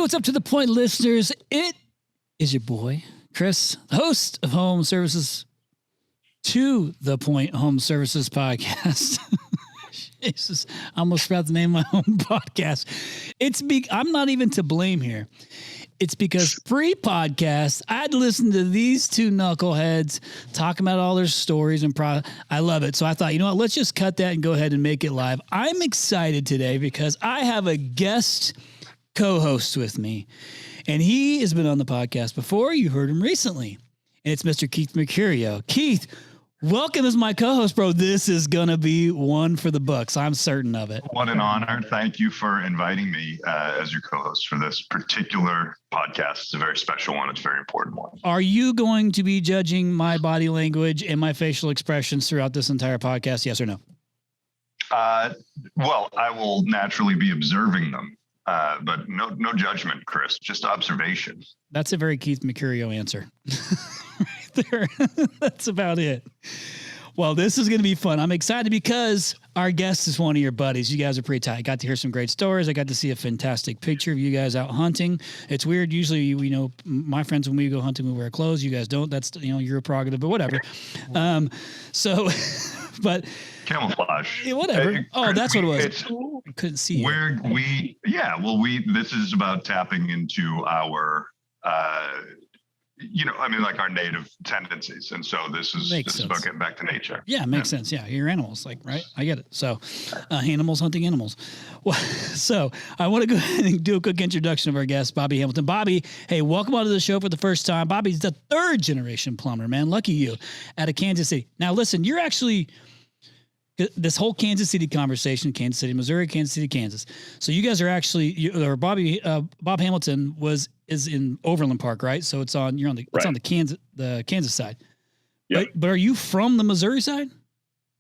what's up to the point, listeners? It is your boy, Chris, host of Home Services to the Point Home Services Podcast. Jesus, I almost forgot the name of my own podcast. I'm not even to blame here. It's because pre-podcast, I had to listen to these two knuckleheads talking about all their stories and I love it. So I thought, you know what, let's just cut that and go ahead and make it live. I'm excited today because I have a guest co-host with me, and he has been on the podcast before. You heard him recently, and it's Mr. Keith Mercurio. Keith, welcome as my co-host, bro. This is going to be one for the books. I'm certain of it. What an honor. Thank you for inviting me as your co-host for this particular podcast. It's a very special one. It's a very important one. Are you going to be judging my body language and my facial expressions throughout this entire podcast? Yes or no? Well, I will naturally be observing them, but no judgment, Chris, just observation. That's a very Keith Mercurio answer. Right there. That's about it. Well, this is going to be fun. I'm excited because our guest is one of your buddies. You guys are pretty tight. I got to hear some great stories. I got to see a fantastic picture of you guys out hunting. It's weird. Usually, my friends, when we go hunting, we wear clothes. You guys don't. That's, your prerogative, but whatever. But camouflage. Yeah, whatever. That's what it was. I couldn't see it. This is about tapping into our, like our native tendencies. And so this is about getting back to nature. Yeah, it makes sense. Yeah, you're animals, right? I get it. So animals hunting animals. Well, so I want to go ahead and do a quick introduction of our guest, Bobby Hamilton. Bobby, hey, welcome onto the show for the first time. Bobby's the third generation plumber, man. Lucky you, out of Kansas City. Now, listen, you're actually... this whole Kansas City conversation, Kansas City, Missouri, Kansas City, Kansas. So you guys are actually, Bob Hamilton is in Overland Park, right? So it's on the Kansas side. Yeah. But are you from the Missouri side?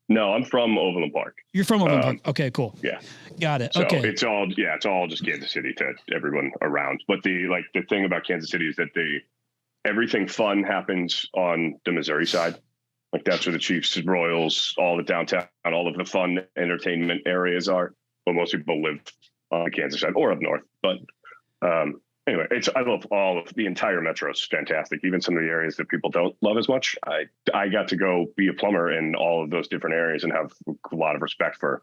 No, I'm from Overland Park. You're from Overland Park. Okay, cool. Yeah. Got it. So okay. It's all just Kansas City to everyone around. But the thing about Kansas City is that everything fun happens on the Missouri side. Like that's where the Chiefs, Royals, all the downtown, all of the fun entertainment areas are. But most people live on the Kansas side or up north. But anyway, I love all of the entire metro. It's fantastic. Even some of the areas that people don't love as much. I got to go be a plumber in all of those different areas and have a lot of respect for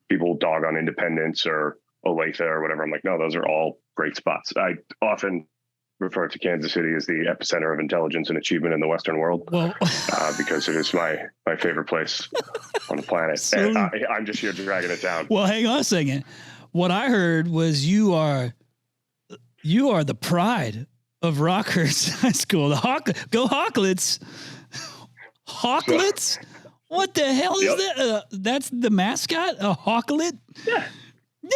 people dog on Independence or Olathe or whatever. I'm like, no, those are all great spots. I often refer to Kansas City as the epicenter of intelligence and achievement in the Western world, because it is my favorite place on the planet. And I'm just here dragging it down. Well, hang on a second. What I heard was you are the pride of Rockhurst High School. Go Hawklets. Hawklets? What the hell is that? That's the mascot? A Hawklet? Yeah.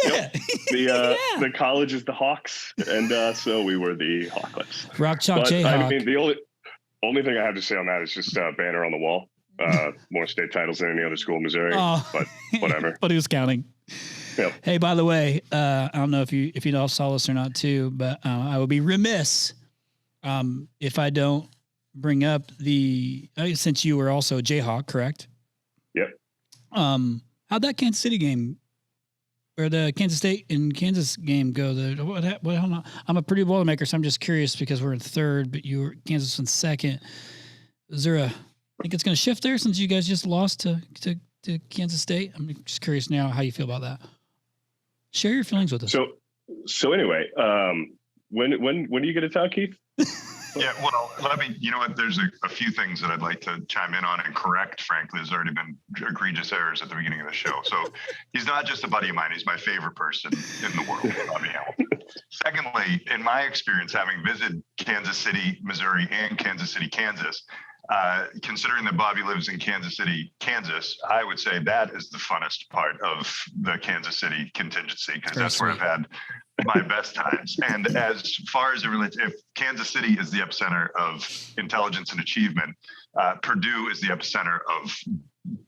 Yeah. Yep. The college is the Hawks, and so we were the Hawklets. Rock Chalk Jayhawk. I mean, the only thing I have to say on that is just a banner on the wall. More state titles than any other school in Missouri, but whatever. But he was counting. Yep. Hey, by the way, I don't know if you all saw this or not too, but I would be remiss if I don't bring up since you were also a Jayhawk, correct? Yep. How'd that Kansas City game or the Kansas State and Kansas game go? I'm a Purdue Boilermaker, so I'm just curious because we're in third, but Kansas in second. Is there think it's going to shift there since you guys just lost to Kansas State? I'm just curious now how you feel about that. Share your feelings with us. So anyway, when do you get a talk, Keith? Yeah, well, you know what? There's a few things that I'd like to chime in on and correct. Frankly, there's already been egregious errors at the beginning of the show. So he's not just a buddy of mine. He's my favorite person in the world, Bobby Hamilton. Secondly, in my experience, having visited Kansas City, Missouri, and Kansas City, Kansas, considering that Bobby lives in Kansas City, Kansas, I would say that is the funnest part of the Kansas City contingency, because that's where I've had my best times. And as far as it relates, if Kansas City is the epicenter of intelligence and achievement, Purdue is the epicenter of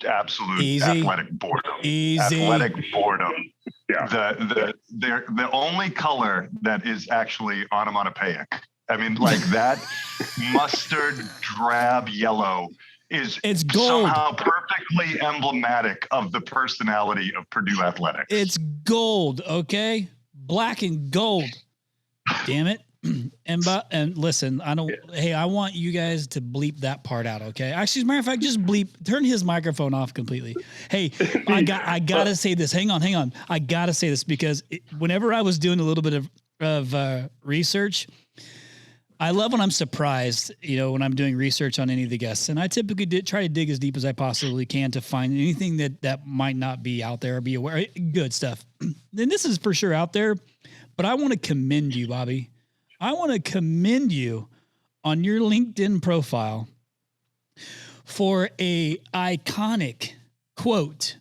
absolute athletic boredom. Athletic boredom. Yeah. The only color that is actually onomatopoeic. I mean, like that mustard drab yellow it's gold. Somehow perfectly emblematic of the personality of Purdue athletics. It's gold, okay? Black and gold. Damn it. And listen, I don't. Yeah. Hey, I want you guys to bleep that part out, okay? Actually, as a matter of fact, just turn his microphone off completely. Hey, I gotta say this. Hang on. I gotta say this because whenever I was doing a little bit of research, I love when I'm surprised, when I'm doing research on any of the guests, and I typically try to dig as deep as I possibly can to find anything that might not be out there or be aware. Good stuff. And this is for sure out there, but I want to commend you, Bobby. I want to commend you on your LinkedIn profile for a iconic quote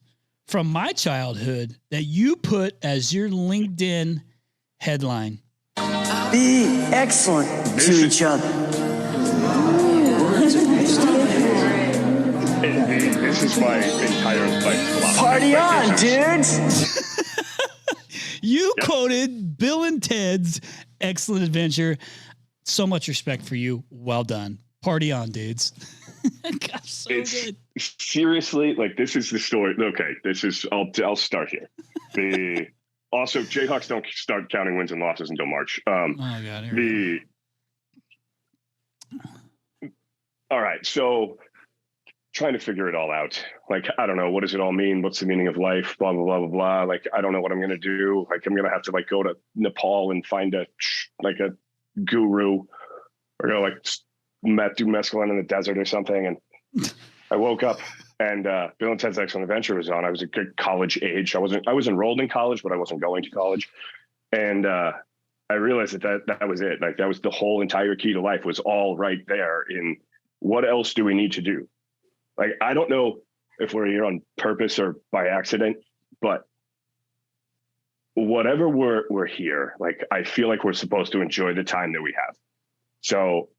from my childhood that you put as your LinkedIn headline. Be excellent to each other. This is my entire life. Party on, dudes! You quoted Bill and Ted's Excellent Adventure. So much respect for you. Well done. Party on, dudes. God, so good. Seriously, this is the story. Okay, I'll start here. Also, Jayhawks don't start counting wins and losses until March. Oh God. All right, so trying to figure it all out. I don't know, what does it all mean? What's the meaning of life? Blah, blah, blah, blah, blah. I don't know what I'm going to do. I'm going to have to go to Nepal and find a guru or go do mescaline in the desert or something. And I woke up and Bill and Ted's Excellent Adventure was on. I was a good college age. I was enrolled in college, but I wasn't going to college. And I realized that was it. That was the whole entire key to life, was all right there in what else do we need to do? I don't know if we're here on purpose or by accident, but whatever we're here, I feel like we're supposed to enjoy the time that we have. So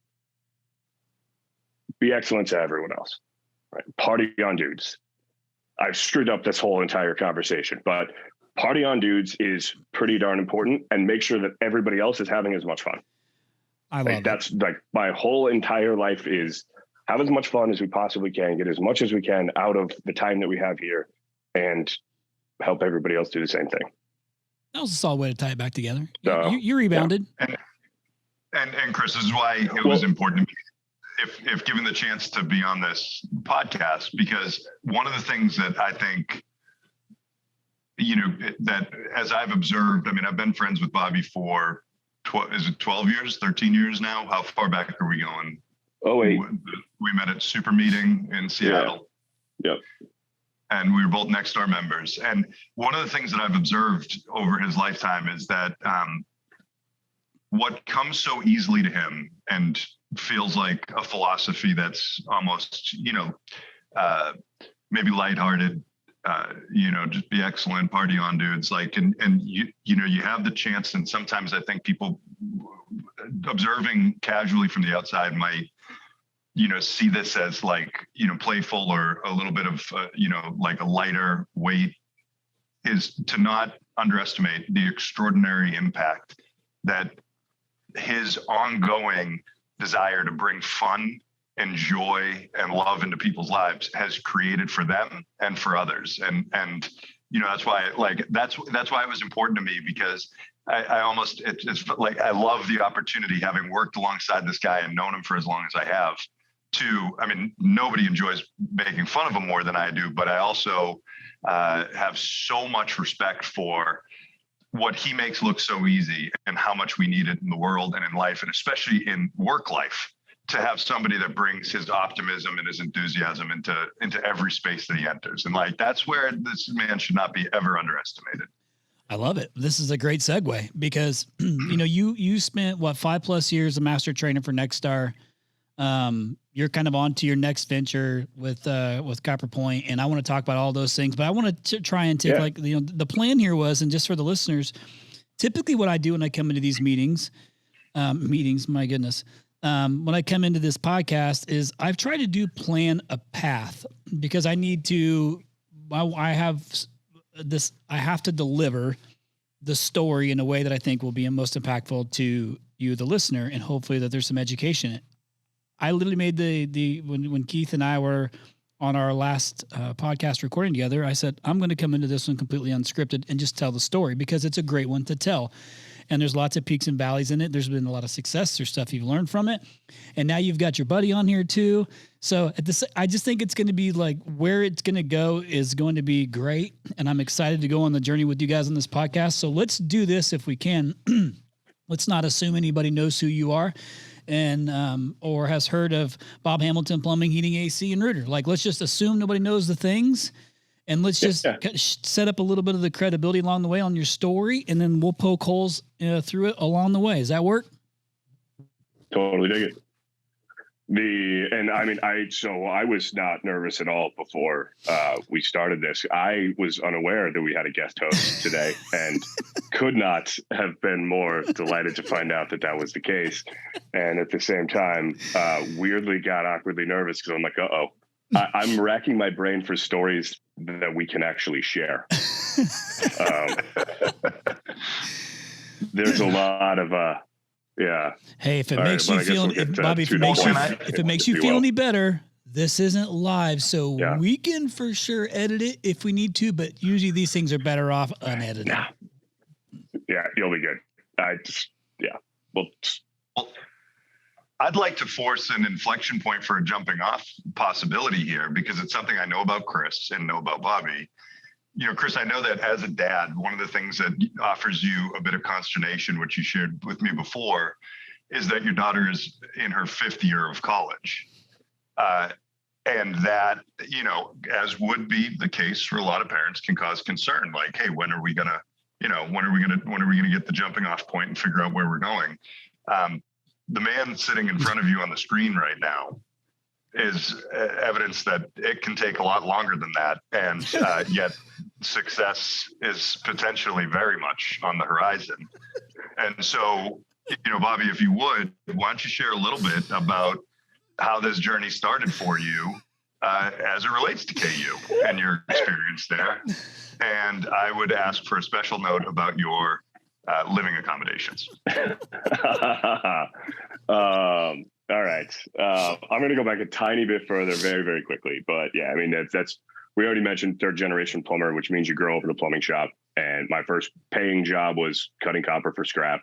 be excellent to everyone else. Right? Party on, dudes. I've screwed up this whole entire conversation, but party on, dudes is pretty darn important, and make sure that everybody else is having as much fun. I love that's my whole entire life is have as much fun as we possibly can, get as much as we can out of the time that we have here, and help everybody else do the same thing. That was a solid way to tie it back together. So, you rebounded. Yeah. And Chris, this is why it was important to me, if given the chance to be on this podcast, because one of the things that I think, that as I've observed, I've been friends with Bobby for 12 years, 13 years now? How far back are we going? Oh, wait. We met at Super Meeting in Seattle. Yeah. Yep. And we were both Nexstar members. And one of the things that I've observed over his lifetime is that what comes so easily to him and feels like a philosophy that's almost, maybe lighthearted, just be excellent, party on, dudes. And you have the chance, and sometimes I think people observing casually from the outside might, see this as playful or a little bit of, a lighter weight, is to not underestimate the extraordinary impact that his ongoing desire to bring fun and joy and love into people's lives has created for them and for others. And that's why that's why it was important to me, because I almost, it's I love the opportunity, having worked alongside this guy and known him for as long as I have, nobody enjoys making fun of him more than I do, but I also have so much respect for what he makes look so easy and how much we need it in the world and in life, and especially in work life, to have somebody that brings his optimism and his enthusiasm into every space that he enters. And that's where this man should not be ever underestimated. I love it. This is a great segue because, you spent 5+ years a master trainer for Nexstar. You're kind of on to your next venture with CopperPoint, and I want to talk about all those things, but I want to try and take the plan here was, and just for the listeners, typically what I do when I come into these meetings, my goodness, when I come into this podcast is I've tried to plan a path, because I need to, I have to deliver the story in a way that I think will be most impactful to you, the listener, and hopefully that there's some education in it. I literally made when Keith and I were on our last podcast recording together, I said, I'm going to come into this one completely unscripted and just tell the story, because it's a great one to tell. and there's lots of peaks and valleys in it. There's been a lot of success. There's stuff you've learned from it. And now you've got your buddy on here too. So I just think it's going to be like where it's going to go is going to be great. And I'm excited to go on the journey with you guys on this podcast. So let's do this if we can. Let's not assume anybody knows who you are and or has heard of Bob Hamilton Plumbing, Heating, AC, and Rooter. Like, let's just assume nobody knows the things, and let's just set up a little bit of the credibility along the way on your story, and then we'll poke holes through it along the way. Does that work? Totally dig it. I was not nervous at all before we started this. I was unaware that we had a guest host today and could not have been more delighted to find out that was the case. And at the same time, weirdly got awkwardly nervous because I'm like, I'm racking my brain for stories that we can actually share. There's a lot of yeah. Hey, if it makes you feel, Bobby, if it makes you feel any better, this isn't live, so we can for sure edit it if we need to. But usually these things are better off unedited. Yeah, you'll be good. Well, I'd like to force an inflection point for a jumping off possibility here because it's something I know about Chris and know about Bobby. You know, Chris, I know that as a dad, one of the things that offers you a bit of consternation, which you shared with me before, is that your daughter is in her 5th year of college. And that, you know, as would be the case for a lot of parents, can cause concern. Like, hey, when are we gonna get the jumping off point and figure out where we're going? The man sitting in front of you on the screen right now is evidence that it can take a lot longer than that. And yet success is potentially very much on the horizon. And so, you know, Bobby, if you would, why don't you share a little bit about how this journey started for you as it relates to KU and your experience there. And I would ask for a special note about your living accommodations. All right. I'm going to go back a tiny bit further very, very quickly. But yeah, I mean, that's we already mentioned 3rd generation plumber, which means you grow up in a plumbing shop. And my first paying job was cutting copper for scrap.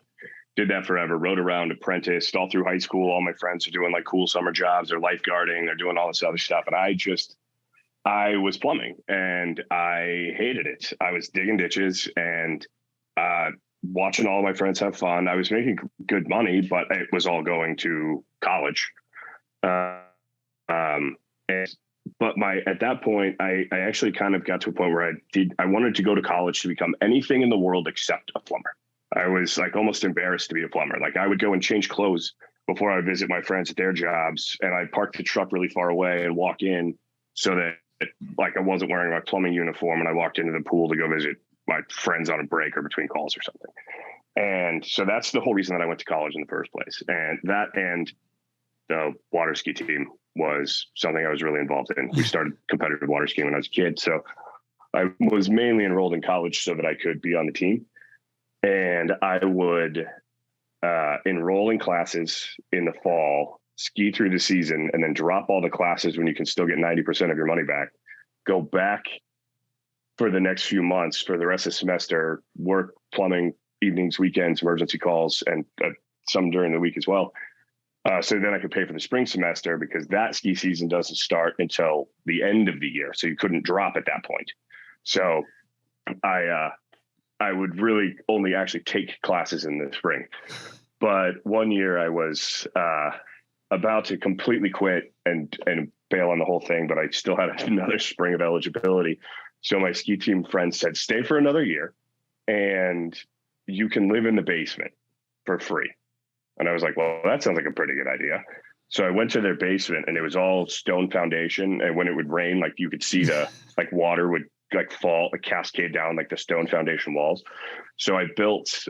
Did that forever, rode around, apprenticed all through high school. All my friends are doing like cool summer jobs. They're lifeguarding. They're doing all this other stuff. And I was plumbing and I hated it. I was digging ditches and watching all my friends have fun. I was making good money, but it was all going to college. At that point, I actually kind of got to a point where I wanted to go to college to become anything in the world except a plumber. I was like almost embarrassed to be a plumber. Like I would go and change clothes before I would visit my friends at their jobs, and I'd park the truck really far away and walk in so that like I wasn't wearing my plumbing uniform, and I walked into the pool to go visit my friends on a break or between calls or something. And so that's the whole reason that I went to college in the first place. And the water ski team was something I was really involved in. We started competitive water skiing when I was a kid. So I was mainly enrolled in college so that I could be on the team. And I would enroll in classes in the fall, ski through the season, and then drop all the classes when you can still get 90% of your money back, go back for the next few months for the rest of the semester, work plumbing, evenings, weekends, emergency calls, and some during the week as well. So then I could pay for the spring semester because that ski season doesn't start until the end of the year. So you couldn't drop at that point. So I would really only actually take classes in the spring. But one year I was about to completely quit and bail on the whole thing, but I still had another spring of eligibility. So my ski team friends said, stay for another year and you can live in the basement for free. And I was like, well, that sounds like a pretty good idea. So I went to their basement and it was all stone foundation. And when it would rain, like you could see the like water would like fall, like cascade down like the stone foundation walls. So I built,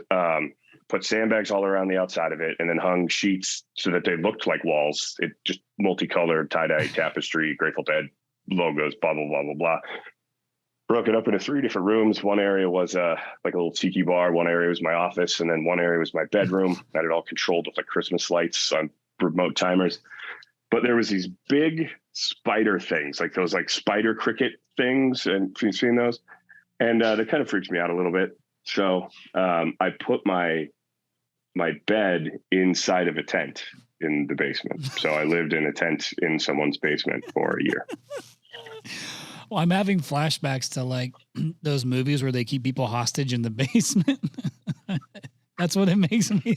put sandbags all around the outside of it and then hung sheets so that they looked like walls. It just multicolored tie-dye tapestry, Grateful Dead logos, blah, blah, blah, blah, blah. Broke it up into 3 different rooms. One area was like a little tiki bar. One area was my office. And then one area was my bedroom. I had it all controlled with like Christmas lights on remote timers. But there was these big spider things, like those like spider cricket things. And you've seen those? And they kind of freaked me out a little bit. So I put my my bed inside of a tent in the basement. So I lived in a tent in someone's basement for a year. Well, I'm having flashbacks to like those movies where they keep people hostage in the basement. That's what it makes me.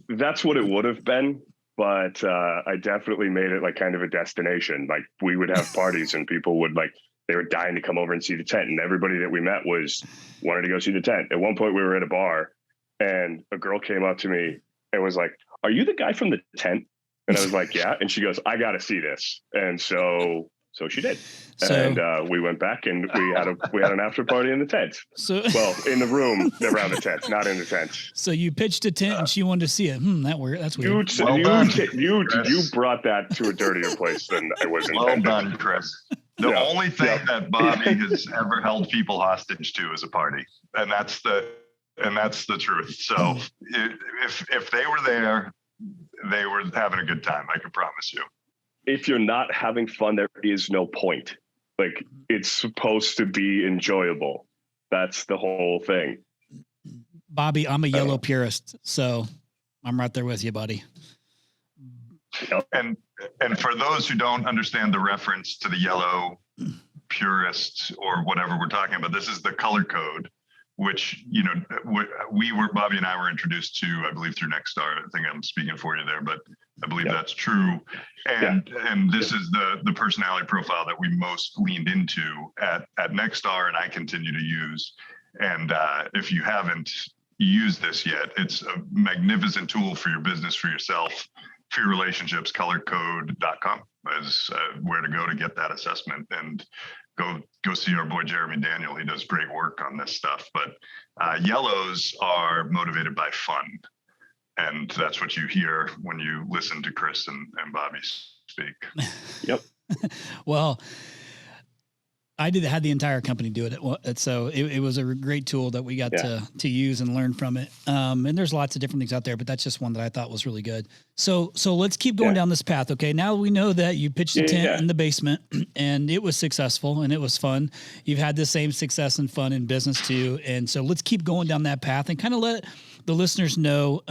That's what it would have been. But I definitely made it like kind of a destination. Like we would have parties and people would they were dying to come over and see the tent. And everybody that we met wanted to go see the tent. At one point we were at a bar and a girl came up to me and was like, "Are you the guy from the tent?" And I was like, "Yeah." And she goes, "I got to see this." And so she did. And we went back and we had an after party in the tent. In the room around the tent, not in the tent. So you pitched a tent and she wanted to see it. That's weird. You brought that to a dirtier place than I was intended. Well done, Chris. The only thing that Bobby has ever held people hostage to is a party, and that's the truth. So if they were there, they were having a good time. I can promise you. If you're not having fun, there is no point. Like, it's supposed to be enjoyable. That's the whole thing. Bobby, I'm a yellow purist, so I'm right there with you, buddy. And for those who don't understand the reference to the yellow purist or whatever we're talking about, this is the color code, which, Bobby and I were introduced to, I believe, through Nexstar. I think I'm speaking for you there, but I believe that's true. And this is the personality profile that we most leaned into at Nexstar, and I continue to use. And if you haven't used this yet, it's a magnificent tool for your business, for yourself, for your relationships. Colorcode.com is where to go to get that assessment, and go see our boy Jeremy Daniel. He does great work on this stuff. But yellows are motivated by fun. And that's what you hear when you listen to Chris and Bobby speak. Yep. Well, I had the entire company do it. So it was a great tool that we got to use and learn from it. And there's lots of different things out there, but that's just one that I thought was really good. So let's keep going down this path. Okay. Now we know that you pitched a tent in the basement and it was successful and it was fun. You've had the same success and fun in business too. And so let's keep going down that path and kind of let the listeners know,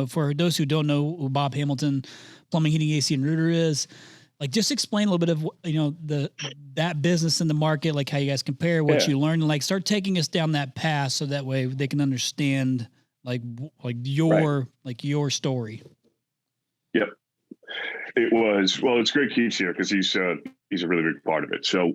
for those who don't know who Bob Hamilton, Plumbing, Heating, AC, and Rooter is, like, just explain a little bit of, that business in the market, like how you guys compare, what you learned, and like start taking us down that path so that way they can understand your story. Yep. It's great Keith's here because he's a really big part of it. So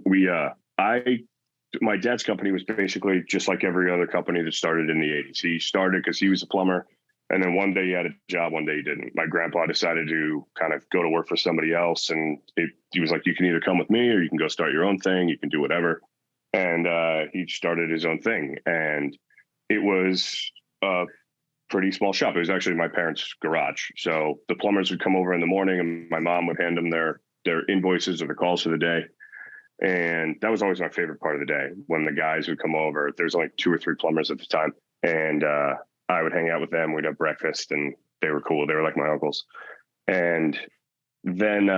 my dad's company was basically just like every other company that started in the 80s. He started because he was a plumber. And then one day he had a job, one day he didn't. My grandpa decided to kind of go to work for somebody else. And he was like, you can either come with me or you can go start your own thing. You can do whatever. And he started his own thing. And it was a pretty small shop. It was actually my parents' garage. So the plumbers would come over in the morning and my mom would hand them their invoices or the calls for the day. And that was always my favorite part of the day, when the guys would come over. There's only 2 or 3 plumbers at the time. And I would hang out with them. We'd have breakfast and they were cool. They were like my uncles. And then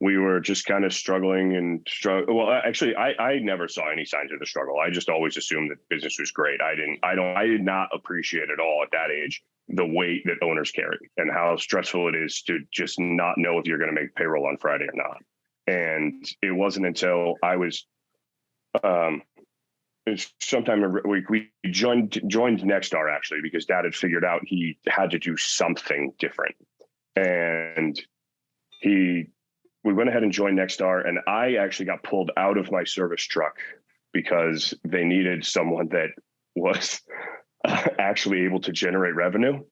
we were just kind of struggling. Well, actually, I never saw any signs of the struggle. I just always assumed that business was great. I did not appreciate at all at that age the weight that owners carry and how stressful it is to just not know if you're going to make payroll on Friday or not. And it wasn't until I was sometime we joined Nexstar, actually, because Dad had figured out he had to do something different. And we went ahead and joined Nexstar, and I actually got pulled out of my service truck because they needed someone that was actually able to generate revenue.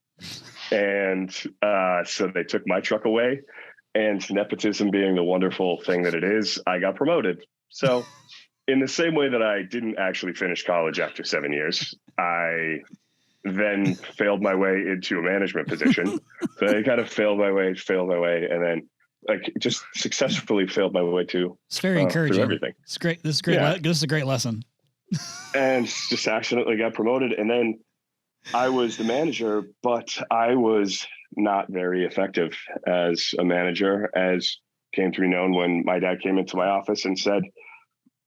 And so they took my truck away. And nepotism being the wonderful thing that it is, I got promoted. So in the same way that I didn't actually finish college after 7 years, I then failed my way into a management position. So I kind of failed my way, and then just successfully failed my way to. It's very encouraging. Everything. It's great. This is great. Yeah. This is a great lesson. And just accidentally got promoted. And then I was the manager, but I was not very effective as a manager, as came to be known when my dad came into my office and said,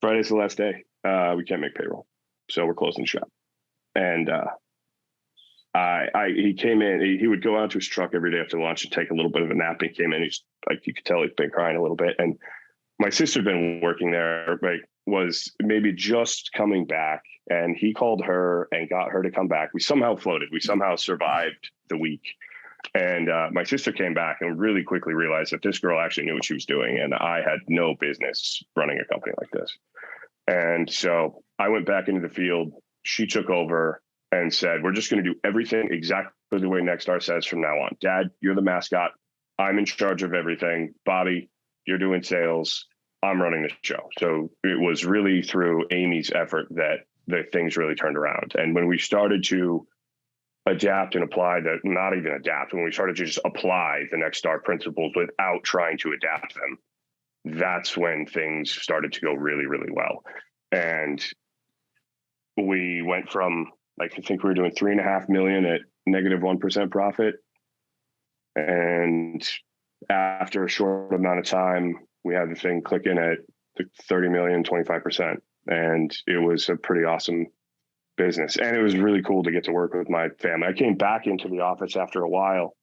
Friday's the last day. We can't make payroll. So we're closing the shop. And he came in, he would go out to his truck every day after lunch and take a little bit of a nap. And he came in, he's like, you could tell he'd been crying a little bit. And my sister had been working there, like was maybe just coming back, and he called her and got her to come back. We somehow floated. We somehow survived the week. And my sister came back and really quickly realized that this girl actually knew what she was doing. And I had no business running a company like this. And so I went back into the field. She took over and said, we're just going to do everything exactly the way Nexstar says from now on. Dad, you're the mascot. I'm in charge of everything. Bobby, you're doing sales. I'm running the show. So it was really through Amy's effort that the things really turned around. And when we started to adapt and apply that, not even adapt, when we started to just apply the Nexstar principles without trying to adapt them, that's when things started to go really, really well. And we went from, like, I think we were doing $3.5 million at negative 1% profit. And after a short amount of time, we had the thing clicking at 30 million, 25%. And it was a pretty awesome business. And it was really cool to get to work with my family. I came back into the office after a while.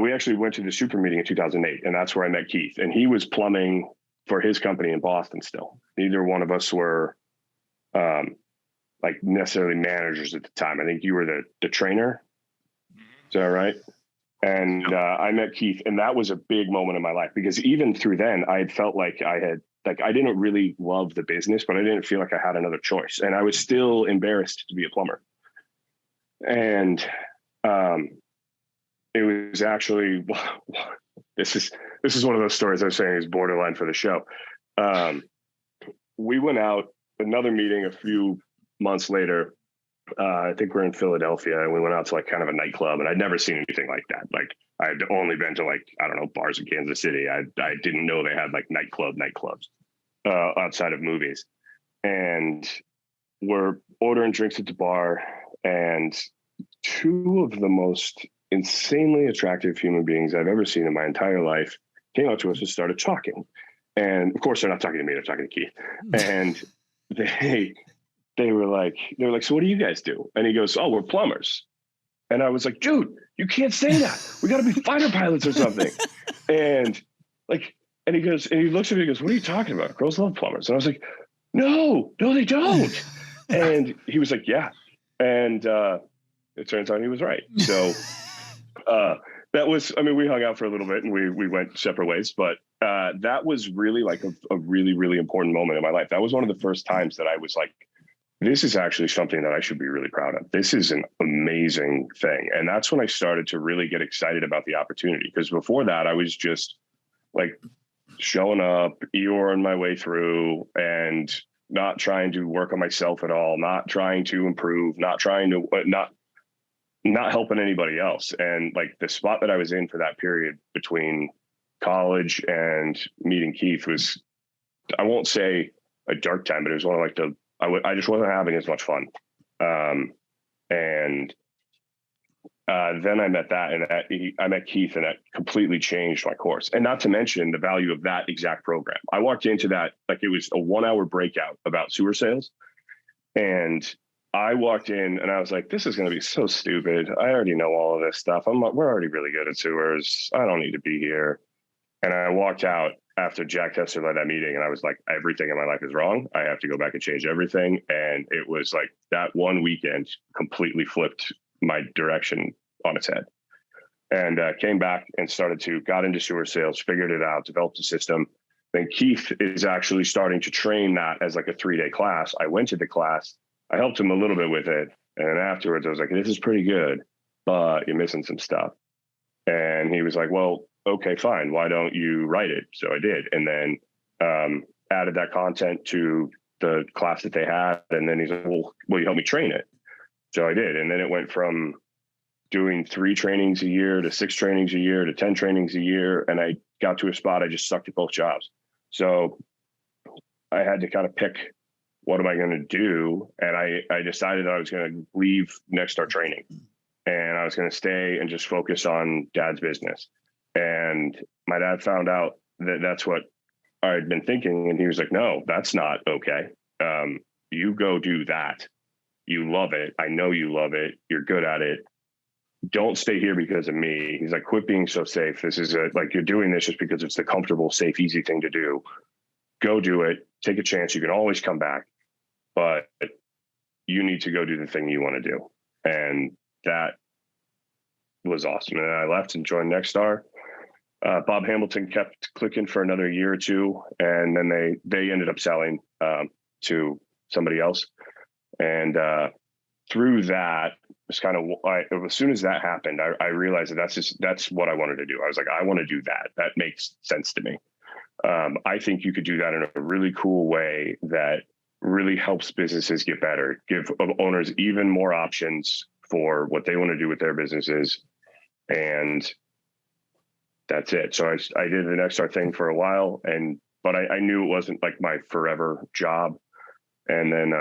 We actually went to the super meeting in 2008, and that's where I met Keith. And he was plumbing for his company in Boston still. Neither one of us were like necessarily managers at the time. I think you were the trainer. Is that right? And I met Keith, and that was a big moment in my life, because even through then I had felt like I didn't really love the business, but I didn't feel like I had another choice. And I was still embarrassed to be a plumber. And it was actually, this is one of those stories I was saying is borderline for the show. We went out, another meeting a few months later. I think we're in Philadelphia, and we went out to like kind of a nightclub, and I'd never seen anything like that. Like I'd only been to, like, I don't know, bars in Kansas City. I didn't know they had like nightclubs outside of movies. And we're ordering drinks at the bar, and two of the most insanely attractive human beings I've ever seen in my entire life came up to us and started talking. And of course, they're not talking to me, they're talking to Keith. And they were like, so what do you guys do? And he goes, oh, we're plumbers. And I was like, dude, you can't say that. We got to be fighter pilots or something. And he goes, and he looks at me and goes, what are you talking about? Girls love plumbers. And I was like, no, they don't. And he was like, yeah. And it turns out he was right. So that was, I mean, we hung out for a little bit and we went separate ways, but that was really like a really, really important moment in my life. That was one of the first times that I was like, this is actually something that I should be really proud of. This is an amazing thing. And that's when I started to really get excited about the opportunity. Because before that, I was just like showing up, Eeyoreing my way through, and not trying to work on myself at all, not trying to improve, not trying to, not helping anybody else. And like the spot that I was in for that period between college and meeting Keith was, I won't say a dark time, but it was one of like I just wasn't having as much fun. And then I met I met Keith, and that completely changed my course. And not to mention the value of that exact program. I walked into that, like it was a 1-hour breakout about sewer sales. And I walked in and I was like, this is going to be so stupid. I already know all of this stuff. We're already really good at sewers. I don't need to be here. And I walked out after Jack Tester led that meeting, and I was like, everything in my life is wrong. I have to go back and change everything. And it was like that one weekend completely flipped my direction on its head. And came back and got into sewer sales, figured it out, developed a system. Then Keith is actually starting to train that as like a 3-day class. I went to the class. I helped him a little bit with it. And then afterwards I was like, this is pretty good, but you're missing some stuff. And he was like, well, okay, fine. Why don't you write it? So I did. And then added that content to the class that they had. And then he's like, well, will you help me train it? So I did. And then it went from doing 3 trainings a year to 6 trainings a year to 10 trainings a year. And I got to a spot, I just sucked at both jobs. So I had to kind of pick, what am I going to do? And I decided I was going to leave Nexstar training, and I was going to stay and just focus on Dad's business. And my dad found out that that's what I had been thinking. And he was like, no, that's not okay. You go do that. You love it. I know you love it. You're good at it. Don't stay here because of me. He's like, quit being so safe. This is like, you're doing this just because it's the comfortable, safe, easy thing to do. Go do it. Take a chance. You can always come back, but you need to go do the thing you want to do. And that was awesome. And I left and joined Nexstar. Bob Hamilton kept clicking for another year or two, and then they ended up selling to somebody else. And through that, it's kind of as soon as that happened, I realized that that's what I wanted to do. I was like, I want to do that. That makes sense to me. I think you could do that in a really cool way that really helps businesses get better, give owners even more options for what they want to do with their businesses. And that's it. So I did the Nexstar thing for a while, but I knew it wasn't like my forever job. And then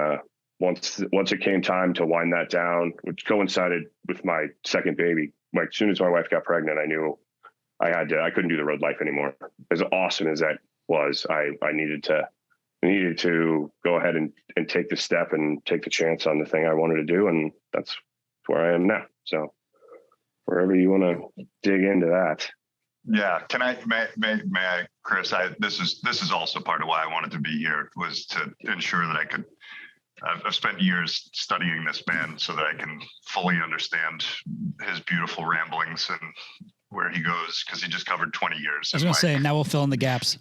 once it came time to wind that down, which coincided with my second baby, like as soon as my wife got pregnant, I knew I couldn't do the road life anymore. As awesome as that was, I needed to go ahead and take the step and take the chance on the thing I wanted to do. And that's where I am now. So wherever you want to dig into that. Yeah. May I, Chris, this is also part of why I wanted to be here, was to ensure that I could, I've spent years studying this man so that I can fully understand his beautiful ramblings and where he goes, because he just covered 20 years. I was going to say, now we'll fill in the gaps.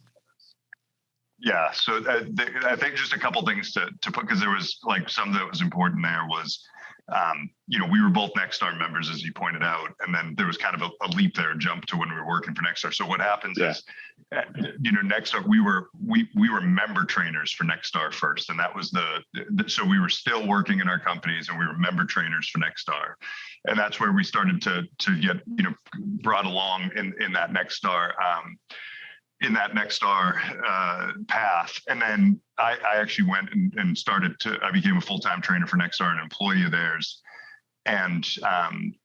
Yeah. So I think just a couple things to put, because there was like some that was important there was, we were both Nexstar members, as you pointed out, and then there was kind of a leap there, a jump to when we were working for Nexstar. So what happens is, Nexstar, we were member trainers for Nexstar first, and that was so we were still working in our companies, and we were member trainers for Nexstar, and that's where we started to get brought along in that Nexstar. In that Nexstar path. And then I actually went and I became a full-time trainer for Nexstar, an employee of theirs. And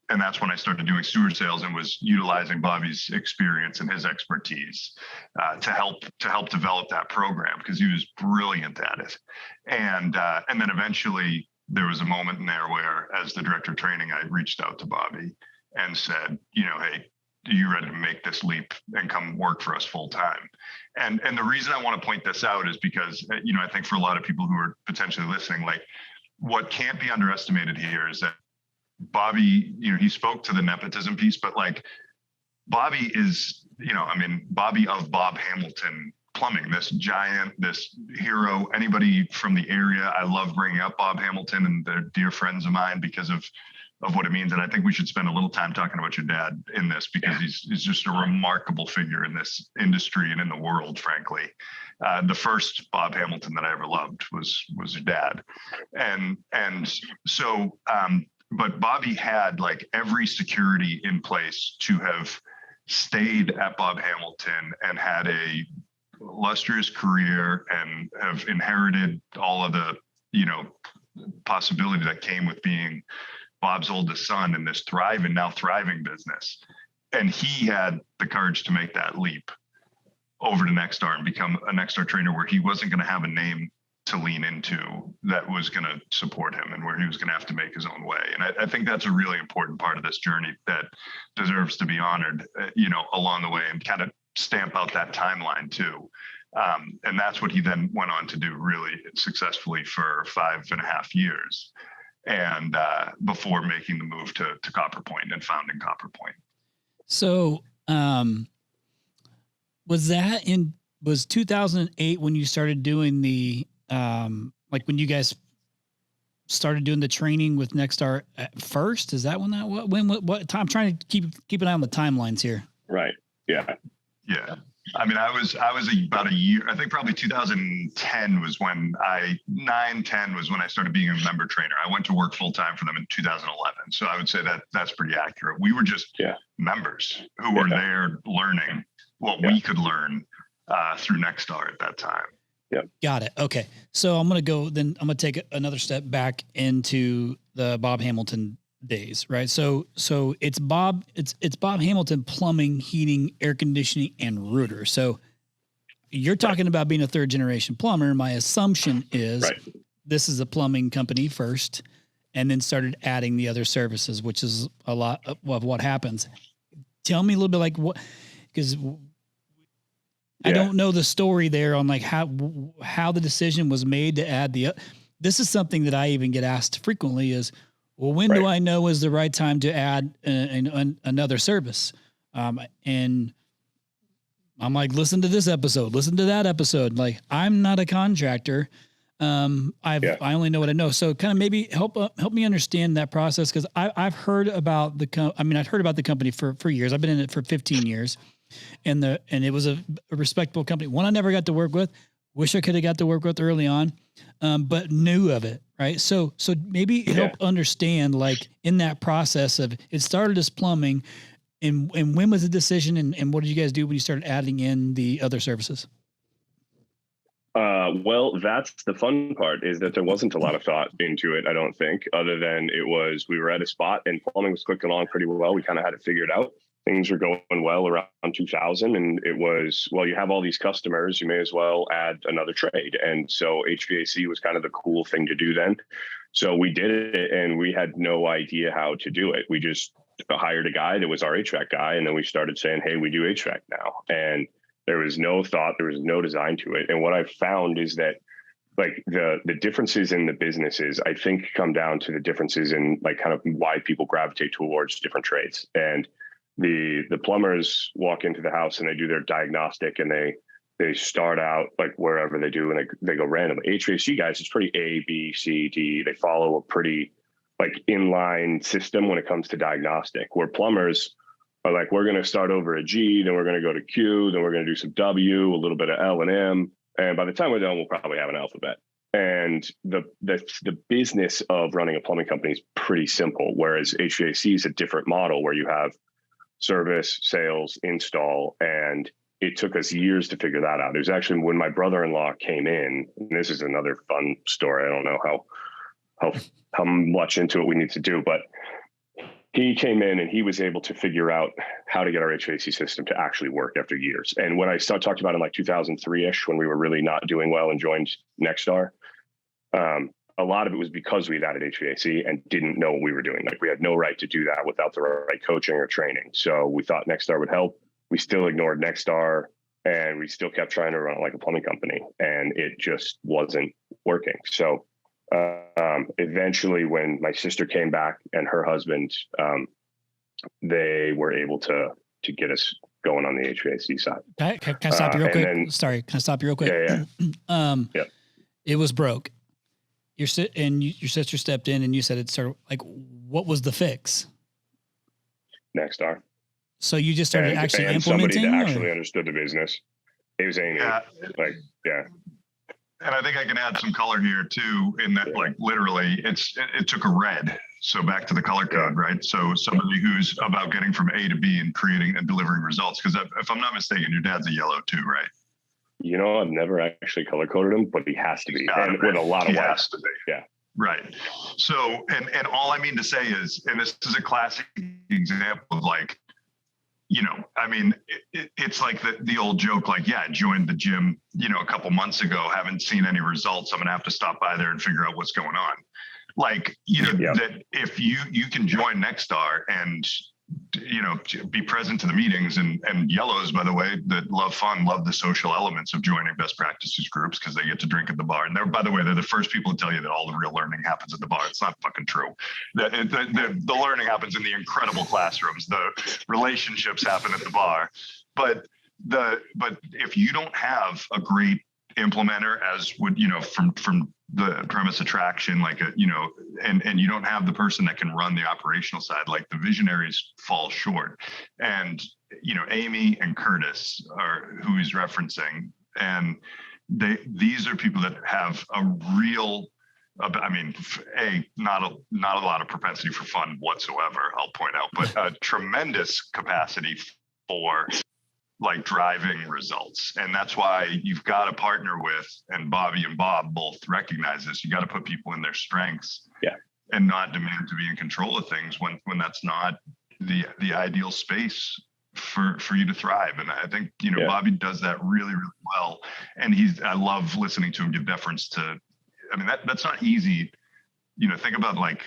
that's when I started doing sewer sales and was utilizing Bobby's experience and his expertise to help develop that program, because he was brilliant at it. And then eventually there was a moment in there where, as the director of training, I reached out to Bobby and said, hey, are you ready to make this leap and come work for us full time? And the reason I want to point this out is because, I think for a lot of people who are potentially listening, like, what can't be underestimated here is that Bobby, he spoke to the nepotism piece, but like, Bobby is, Bobby of Bob Hamilton Plumbing, this giant, this hero. Anybody from the area, I love bringing up Bob Hamilton, and they're dear friends of mine because of what it means. And I think we should spend a little time talking about your dad in this, because he's just a remarkable figure in this industry and in the world, frankly. The first Bob Hamilton that I ever loved was your dad. And so, but Bobby had like every security in place to have stayed at Bob Hamilton and had a illustrious career and have inherited all of the, possibility that came with being Bob's oldest son in this now thriving business. And he had the courage to make that leap over to Nexstar and become a Nexstar trainer, where he wasn't going to have a name to lean into that was going to support him, and where he was going to have to make his own way. And I think that's a really important part of this journey that deserves to be honored, along the way, and kind of stamp out that timeline too. And that's what he then went on to do really successfully for 5.5 years. And before making the move to CopperPoint and founding CopperPoint. So was 2008 when you started doing the when you guys started doing the training with Nexstar at first? Is that when that what time? I'm trying to keep an eye on the timelines here. Right. Yeah. Yeah. I mean, I was about a year, I think probably 2010 was when 10 was when I started being a member trainer. I went to work full time for them in 2011. So I would say that's pretty accurate. We were just members who were there learning what we could learn through Nexstar at that time. Yeah. Got it. Okay. So I'm going to take another step back into the Bob Hamilton days, right? So it's Bob Hamilton Plumbing, Heating, Air Conditioning, and Rooter. So you're talking about being a third generation plumber. My assumption is this is a plumbing company first. and then started adding the other services, which is a lot of what happens. Tell me a little bit like what, because I don't know the story there on like how the decision was made to add this is something that I even get asked frequently is, well, when do I know is the right time to add another service? And I'm like, listen to this episode, listen to that episode. Like, I'm not a contractor. I only know what I know. So kind of maybe help me understand that process. Cause I've heard about I've heard about the company for years. I've been in it for 15 years and it was a respectable company. One I never got to work with, wish I could have got to work with early on, but knew of it. Right. So maybe help understand, like in that process of it started as plumbing and when was the decision and what did you guys do when you started adding in the other services? Well, that's the fun part is that there wasn't a lot of thought into it, I don't think, other than we were at a spot and plumbing was clicking along pretty well. We kind of had it figured out. Things were going well around 2000 and it was, well, you have all these customers, you may as well add another trade. And so HVAC was kind of the cool thing to do then. So we did it and we had no idea how to do it. We just hired a guy that was our HVAC guy. And then we started saying, hey, we do HVAC now. And there was no thought, there was no design to it. And what I've found is that like the differences in the businesses, I think come down to the differences in like kind of why people gravitate towards different trades. And the plumbers walk into the house and they do their diagnostic and they start out like wherever they do and they go randomly. HVAC guys, it's pretty A, B, C, D. They follow a pretty like inline system when it comes to diagnostic, where plumbers are like, we're going to start over a G, then we're going to go to Q, then we're going to do some W, a little bit of L and M. And by the time we're done, we'll probably have an alphabet. And the business of running a plumbing company is pretty simple, whereas HVAC is a different model where you have service, sales, install, and it took us years to figure that out. It was actually when my brother-in-law came in, and this is another fun story. I don't know how much into it we need to do, but he came in and he was able to figure out how to get our HVAC system to actually work after years. And when I talked about in like 2003-ish, when we were really not doing well and joined Nexstar, a lot of it was because we'd added HVAC and didn't know what we were doing. Like we had no right to do that without the right coaching or training. So we thought Nexstar would help. We still ignored Nexstar and we still kept trying to run it like a plumbing company and it just wasn't working. So eventually when my sister came back and her husband, they were able to get us going on the HVAC side. Can I stop you real quick? Sorry. Can I stop you real quick? Yeah. It was broke. Your sister stepped in and you said it started like, what was the fix? Nexstar. So you just started actually implementing? Somebody that actually understood the business. It was Amy. And I think I can add some color here too, in that like literally it took a red. So back to the color code, right? So somebody who's about getting from A to B and creating and delivering results. Because if I'm not mistaken, your dad's a yellow too, right? You know, I've never actually color coded him, but he has to be, and with a lot of white. Has to be. Yeah. Right. So, and all I mean to say is, and this is a classic example of like, you know, I mean, it's like the old joke, like, yeah, I joined the gym, you know, a couple months ago, haven't seen any results. I'm going to have to stop by there and figure out what's going on. Like, you know, that if you can join Nexstar and, you know, be present to the meetings and yellows, by the way, that love fun, love the social elements of joining best practices groups because they get to drink at the bar. And they're, by the way, they're the first people to tell you that all the real learning happens at the bar. It's not fucking true. The learning happens in the incredible classrooms. The relationships happen at the bar. But if you don't have a great implementer, as would, you know, from the premise attraction, like a, you know, and you don't have the person that can run the operational side, like the visionaries fall short. And, you know, Amy and Curtis are who he's referencing. And these are people that have a real, I mean, not a lot of propensity for fun whatsoever, I'll point out, but a tremendous capacity for like driving results. And that's why you've got to partner with, and Bobby and Bob both recognize this, you got to put people in their strengths and not demand to be in control of things when that's not the ideal space for you to thrive. And I think, you know, Bobby does that really, really well. And I love listening to him give deference to, I mean, that's not easy think about like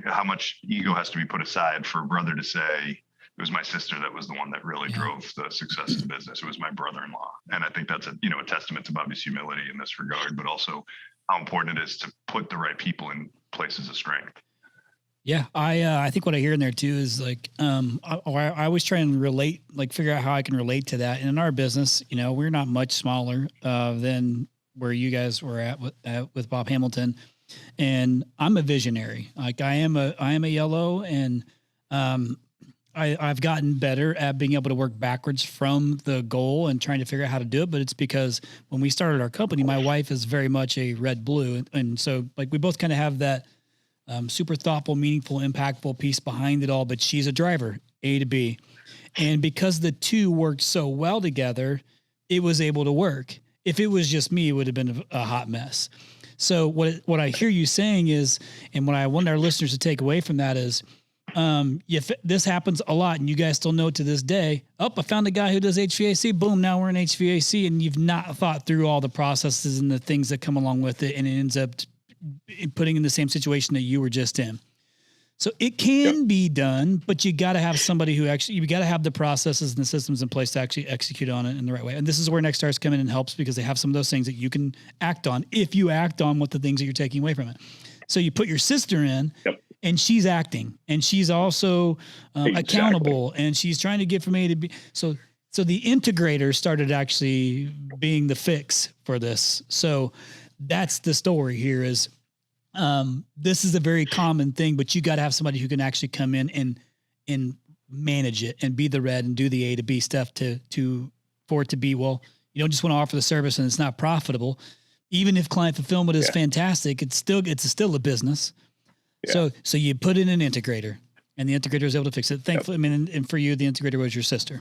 how much ego has to be put aside for a brother to say, it was my sister that was the one that really drove the success of the business. It was my brother-in-law. And I think that's a testament to Bobby's humility in this regard, but also how important it is to put the right people in places of strength. Yeah. I think what I hear in there too is like, I always try and relate, like figure out how I can relate to that. And in our business, we're not much smaller, than where you guys were at with Bob Hamilton. And I'm a visionary. Like I am a yellow, and, I've gotten better at being able to work backwards from the goal and trying to figure out how to do it. But it's because when we started our company, my wife is very much a red blue. And so like we both kind of have that super thoughtful, meaningful, impactful piece behind it all. But she's a driver, A to B. And because the two worked so well together, it was able to work. If it was just me, it would have been a hot mess. So what I hear you saying is, and what I want our listeners to take away from that is, if this happens a lot and you guys still know to this day, I found a guy who does HVAC, boom, now we're in HVAC, and you've not thought through all the processes and the things that come along with it. And it ends up putting in the same situation that you were just in. So it can be done, but you got to have somebody who you got to have the processes and the systems in place to actually execute on it in the right way. And this is where Nexstar's come in and helps, because they have some of those things that you can act on if you act on what the things that you're taking away from it. So you put your sister in, and she's acting, and she's also accountable, and she's trying to get from A to B. So the integrator started actually being the fix for this. So that's the story here is, this is a very common thing, but you got to have somebody who can actually come in and manage it and be the red and do the A to B stuff for it to be, well, you don't just want to offer the service and it's not profitable. Even if client fulfillment is fantastic, it's still a business. Yeah. So you put in an integrator, and the integrator is able to fix it. Thankfully, I mean, and for you, the integrator was your sister.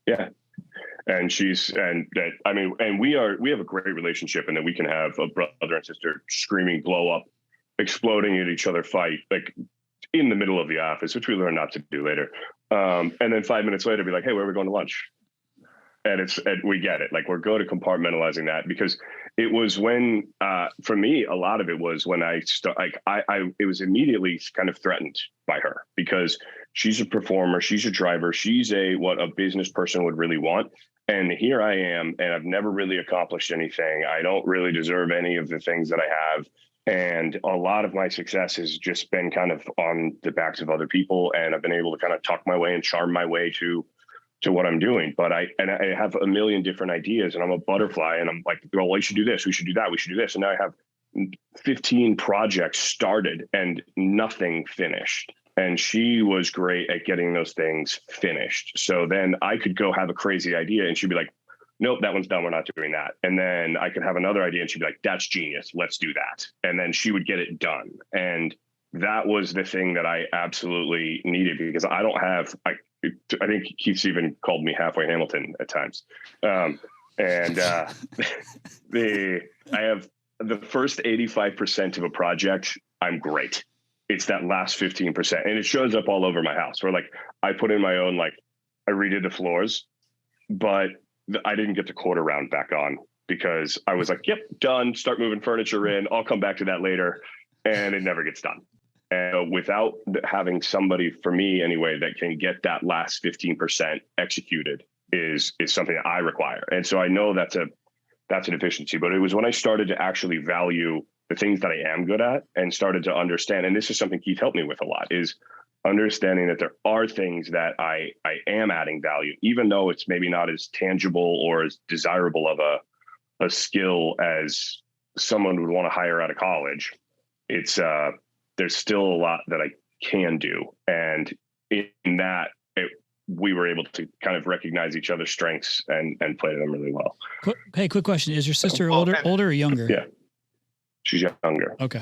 Yeah. And we have a great relationship, and then we can have a brother and sister screaming, blow up, exploding at each other, fight, like in the middle of the office, which we learn not to do later. And then 5 minutes later, be like, hey, where are we going to lunch? And we get it. Like, we're good at compartmentalizing that, because it was when, for me, a lot of it was when I was immediately kind of threatened by her, because she's a performer, she's a driver, she's what a business person would really want. And here I am, and I've never really accomplished anything. I don't really deserve any of the things that I have. And a lot of my success has just been kind of on the backs of other people. And I've been able to kind of talk my way and charm my way to what I'm doing. But I have a million different ideas, and I'm a butterfly, and I'm like, well, we should do this. We should do that. We should do this. And now I have 15 projects started and nothing finished. And she was great at getting those things finished. So then I could go have a crazy idea, and she'd be like, nope, that one's done. We're not doing that. And then I could have another idea, and she'd be like, that's genius. Let's do that. And then she would get it done. And that was the thing that I absolutely needed, because I don't have, I think Keith's even called me halfway Hamilton at times. I have the first 85% of a project, I'm great. It's that last 15%. And it shows up all over my house, where like I put in my own, like I redid the floors, but I didn't get the quarter round back on, because I was like, yep, done. Start moving furniture in. I'll come back to that later. And it never gets done. And without having somebody, for me anyway, that can get that last 15% executed is something that I require. And so I know that's an efficiency, but it was when I started to actually value the things that I am good at, and started to understand, and this is something Keith helped me with a lot, is understanding that there are things that I am adding value, even though it's maybe not as tangible or as desirable of a skill as someone would want to hire out of college. It's there's still a lot that I can do. And in that, we were able to kind of recognize each other's strengths and play them really well. Hey, quick question. Is your sister older or younger? Yeah. She's younger. Okay.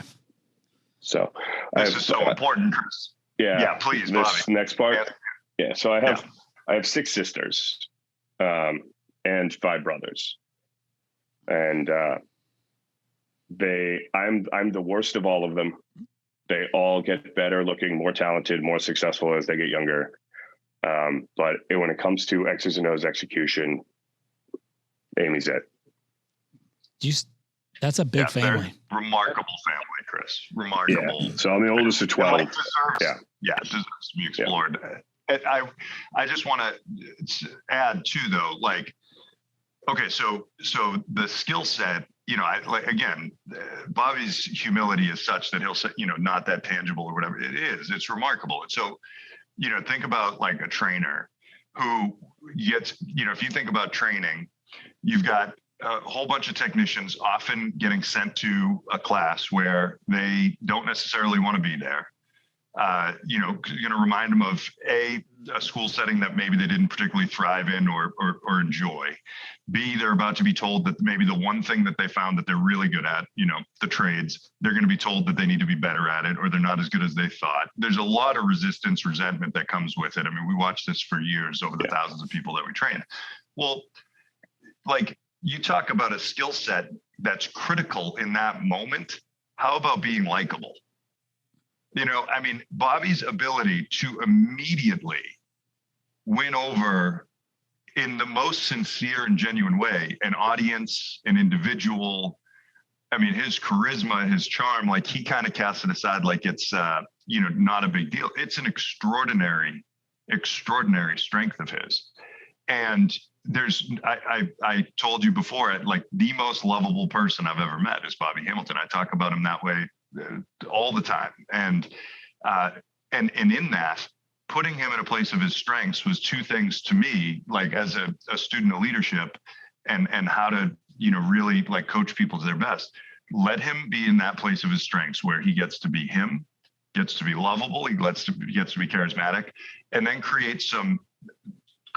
So this is so important, Chris. Yeah, please, this Bobby. Next part. Yeah. So I have 6 sisters, and 5 brothers. And I'm the worst of all of them. They all get better looking, more talented, more successful as they get younger. But when it comes to X's and O's execution, Amy's it. That's a big family. Remarkable family. Chris. Remarkable. Yeah. So I'm the oldest of 12. Like it deserves to be explored. And I just want to add too, though, like, okay, so the skill set, Bobby's humility is such that he'll say, not that tangible or whatever it is. It's remarkable. And so, think about like a trainer who gets, if you think about training, you've got a whole bunch of technicians often getting sent to a class where they don't necessarily want to be there. You're going to remind them of a school setting that maybe they didn't particularly thrive in or enjoy. B, they're about to be told that maybe the one thing that they found that they're really good at, the trades, they're going to be told that they need to be better at it, or they're not as good as they thought. There's a lot of resistance, resentment that comes with it. I mean, we watched this for years over the thousands of people that we train. Well, like, you talk about a skill set that's critical in that moment. How about being likable? Bobby's ability to immediately win over, in the most sincere and genuine way, an audience, an individual. His charisma, his charm, like, he kind of casts it aside like it's, not a big deal. It's an extraordinary strength of his. And I told you before, like, the most lovable person I've ever met is Bobby Hamilton. I talk about him that way all the time. And in that, putting him in a place of his strengths was two things to me, like, as a student of leadership and how to, really like coach people to their best. Let him be in that place of his strengths where he gets to be him, gets to be lovable, he gets to be charismatic, and then create some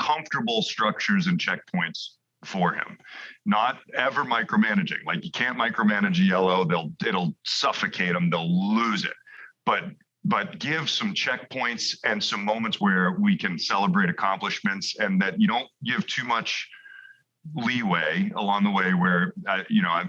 comfortable structures and checkpoints for him. Not ever micromanaging. Like, you can't micromanage a yellow. It'll suffocate them. They'll lose it. But give some checkpoints and some moments where we can celebrate accomplishments, and that you don't give too much leeway along the way, where I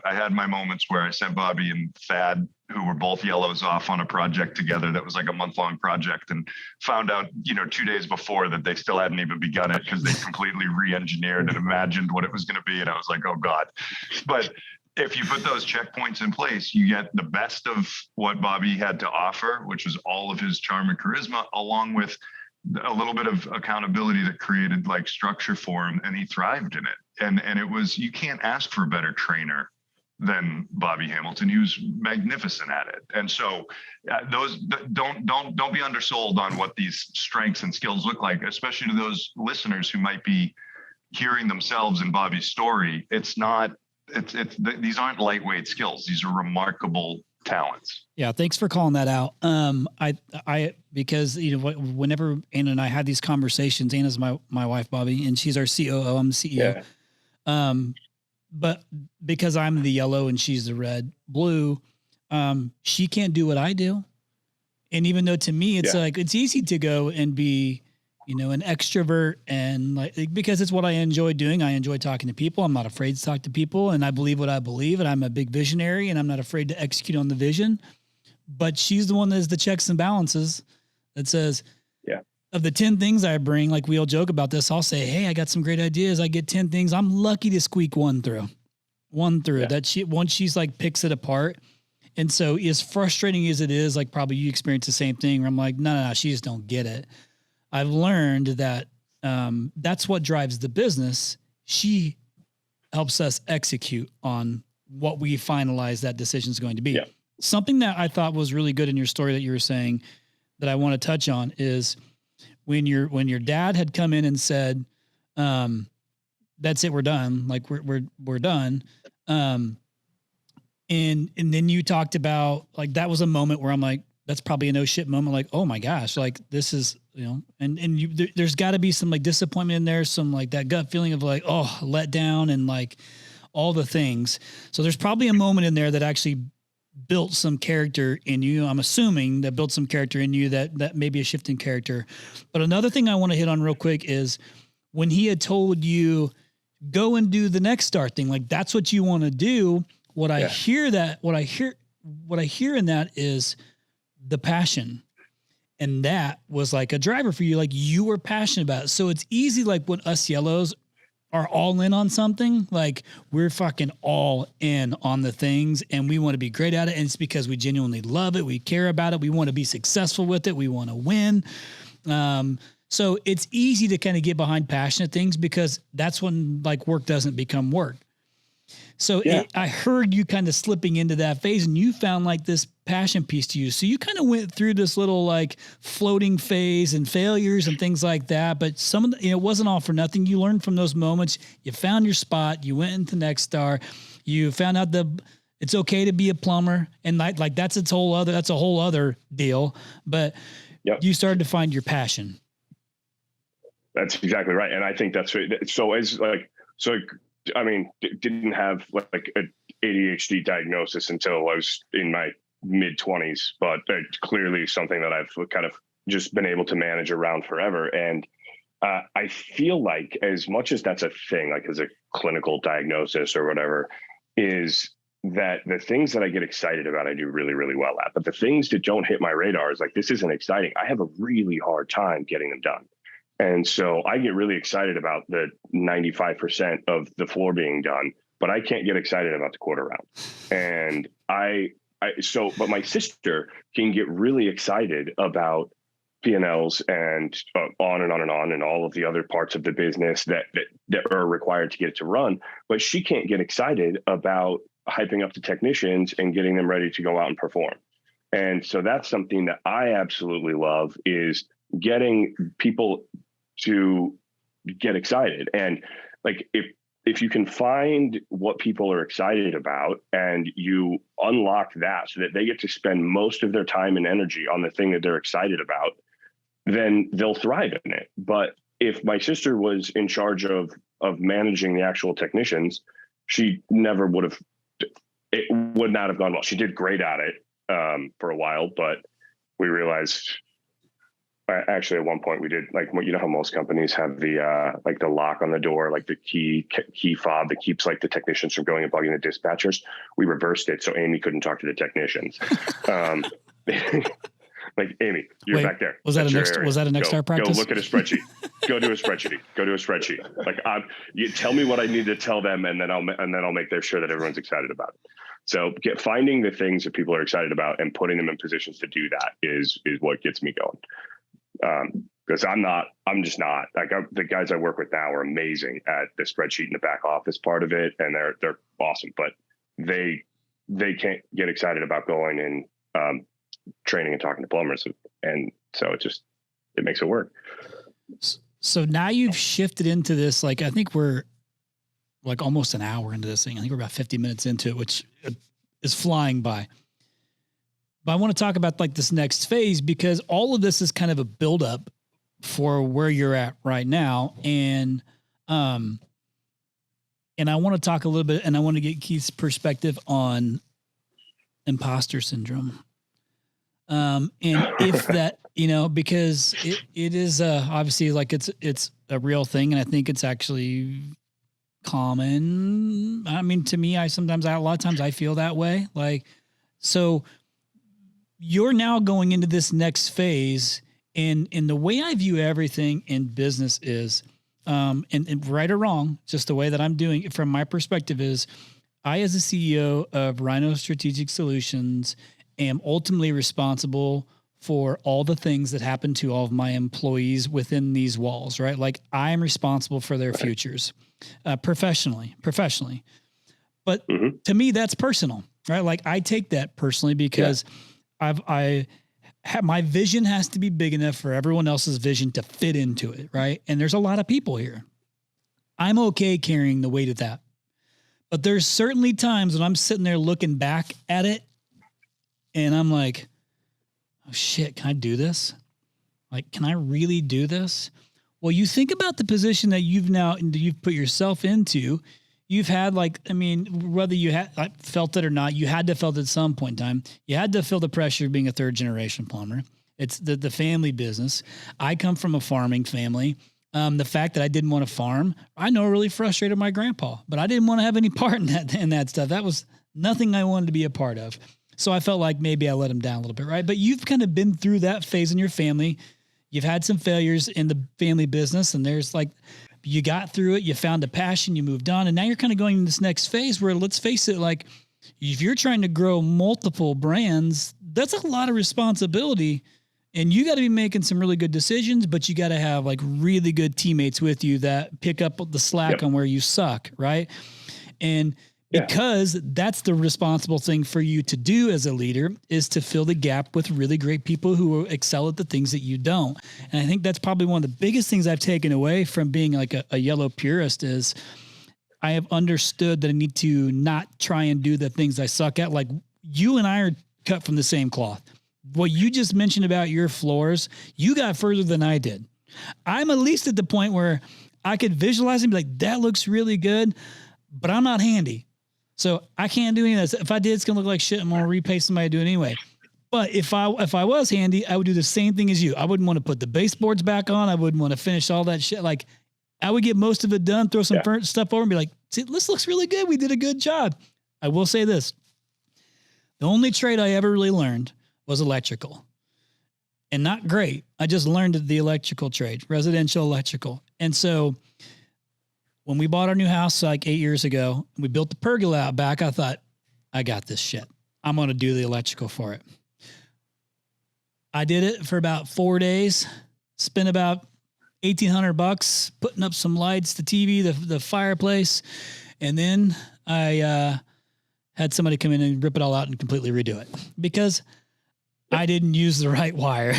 had my moments where I sent Bobby and Thad, who were both yellows, off on a project together that was like a month-long project, and found out 2 days before that they still hadn't even begun it because they completely re-engineered and imagined what it was going to be. And I was like, oh God. But if you put those checkpoints in place, you get the best of what Bobby had to offer, which was all of his charm and charisma, along with a little bit of accountability that created like structure for him, and he thrived in it. And it was, you can't ask for a better trainer than Bobby Hamilton. He was magnificent at it. And so those don't be undersold on what these strengths and skills look like, especially to those listeners who might be hearing themselves in Bobby's story. These aren't lightweight skills. These are remarkable talents. Yeah. Thanks for calling that out. Because whenever Anna and I had these conversations, Anna's my wife, Bobby, and she's our COO. I'm the CEO. Yeah. But because I'm the yellow and she's the red, blue, she can't do what I do. And even though to me, it's like, it's easy to go and be, an extrovert, and like, because it's what I enjoy doing. I enjoy talking to people. I'm not afraid to talk to people, and I believe what I believe, and I'm a big visionary, and I'm not afraid to execute on the vision. But she's the one that is the checks and balances that says, of the 10 things I bring, like we all joke about this, I'll say, hey, I got some great ideas. I get 10 things. I'm lucky to squeak one through that once she's like picks it apart. And so as frustrating as it is, like probably you experience the same thing where I'm like, no, she just don't get it. I've learned that that's what drives the business. She helps us execute on what we finalize that decision is going to be. Yeah. Something that I thought was really good in your story that you were saying that I want to touch on is when your dad had come in and said, that's it, we're done. Like we're done. And then you talked about, like, that was a moment where I'm like, that's probably a no shit moment. Like, oh my gosh, like this is, there's gotta be some like disappointment in there. Some like that gut feeling of like, oh, let down, and like all the things. So there's probably a moment in there that actually built some character in you. I'm assuming that built some character in you, that may be a shift in character. But another thing I want to hit on real quick is when he had told you, go and do the Nexstar thing, like that's what you want to do. What I hear in that is the passion. And that was like a driver for you. Like you were passionate about it. So it's easy, like when us yellows are all in on something, like we're fucking all in on the things and we want to be great at it. And it's because we genuinely love it. We care about it. We want to be successful with it. We want to win. So it's easy to kind of get behind passionate things because that's when like work doesn't become work. So I heard you kind of slipping into that phase and you found like this passion piece to you. So you kind of went through this little like floating phase and failures and things like that. But some of the, it wasn't all for nothing. You learned from those moments. You found your spot. You went into Nexstar. You found out it's okay to be a plumber. And like that's a whole other deal. But you started to find your passion. That's exactly right. And I think that's so I mean, didn't have like an ADHD diagnosis until I was in my mid 20s, but clearly something that I've kind of just been able to manage around forever. And I feel like as much as that's a thing, like as a clinical diagnosis or whatever, is that the things that I get excited about, I do really, really well at. But the things that don't hit my radar is like, this isn't exciting. I have a really hard time getting them done. And so I get really excited about the 95% of the floor being done, but I can't get excited about the quarter round. And but my sister can get really excited about P&Ls and on and on and on and all of the other parts of the business that are required to get it to run. But she can't get excited about hyping up the technicians and getting them ready to go out and perform. And so that's something that I absolutely love, is getting people to get excited. And like, if you can find what people are excited about and you unlock that so that they get to spend most of their time and energy on the thing that they're excited about, then they'll thrive in it. But if my sister was in charge of managing the actual technicians, it would not have gone well. She did great at it for a while, but we realized, actually, at one point we did, like, you know how most companies have the like the lock on the door, like the key fob that keeps like the technicians from going and bugging the dispatchers. We reversed it so Amy couldn't talk to the technicians. Like, Amy, you're back there. Was that a Nexstar practice? Go look at a spreadsheet. Go do a spreadsheet. Like, you tell me what I need to tell them, and then I'll make sure that everyone's excited about it. So finding the things that people are excited about and putting them in positions to do that is what gets me going. Because I'm just not like, the guys I work with now are amazing at the spreadsheet and the back office part of it. And they're awesome, but they can't get excited about going and, training and talking to plumbers. And so it makes it work. So now you've shifted into this, like, I think we're like almost an hour into this thing. I think we're about 50 minutes into it, which is flying by. But I want to talk about like this next phase, because all of this is kind of a buildup for where you're at right now. And I want to talk a little bit, and I want to get Keith's perspective on imposter syndrome. And if that, because it is obviously like it's a real thing. And I think it's actually common. I mean, to me, a lot of times I feel that way. Like, so you're now going into this next phase, and the way I view everything in business is, and right or wrong, just the way that I'm doing it from my perspective is, I, as a CEO of Rhino Strategic Solutions, am ultimately responsible for all the things that happen to all of my employees within these walls, right? Like, I am responsible for their futures, professionally. But to me, that's personal, right? Like, I take that personally because my vision has to be big enough for everyone else's vision to fit into it, right? And there's a lot of people here. I'm okay carrying the weight of that. But there's certainly times when I'm sitting there looking back at it and I'm like, oh shit, can I do this? Like, can I really do this? Well, you think about the position that you've put yourself into. You've had, like, I mean, whether you had felt it or not, you had to felt it at some point in time. You had to feel the pressure of being a third generation plumber. It's the family business. I come from a farming family. The fact that I didn't want to farm, I know really frustrated my grandpa, but I didn't want to have any part in that stuff. That was nothing I wanted to be a part of. So I felt like maybe I let him down a little bit, right? But you've kind of been through that phase in your family. You've had some failures in the family business, and there's like, you got through it, you found a passion, you moved on, and now you're kind of going in this next phase where, let's face it, like if you're trying to grow multiple brands, that's a lot of responsibility, and you got to be making some really good decisions, but you got to have like really good teammates with you that pick up the slack on where you suck. Right. And because that's the responsible thing for you to do as a leader, is to fill the gap with really great people who excel at the things that you don't. And I think that's probably one of the biggest things I've taken away from being like a yellow purist is I have understood that I need to not try and do the things I suck at. Like you and I are cut from the same cloth. What you just mentioned about your floors, you got further than I did. I'm at least at the point where I could visualize and be like, that looks really good, but I'm not handy. So I can't do any of this. If I did, it's going to look like shit. I'm going to repay somebody to do it anyway. But if I was handy, I would do the same thing as you. I wouldn't want to put the baseboards back on. I wouldn't want to finish all that shit. Like I would get most of it done, throw some stuff over and be like, see, this looks really good. We did a good job. I will say this. The only trade I ever really learned was electrical, and not great. I just learned the electrical trade, residential electrical. And so when we bought our new house like 8 years ago, we built the pergola out back. I thought, I got this shit. I'm going to do the electrical for it. I did it for about 4 days, spent about $1,800 putting up some lights, the TV, the fireplace. And then I had somebody come in and rip it all out and completely redo it because I didn't use the right wire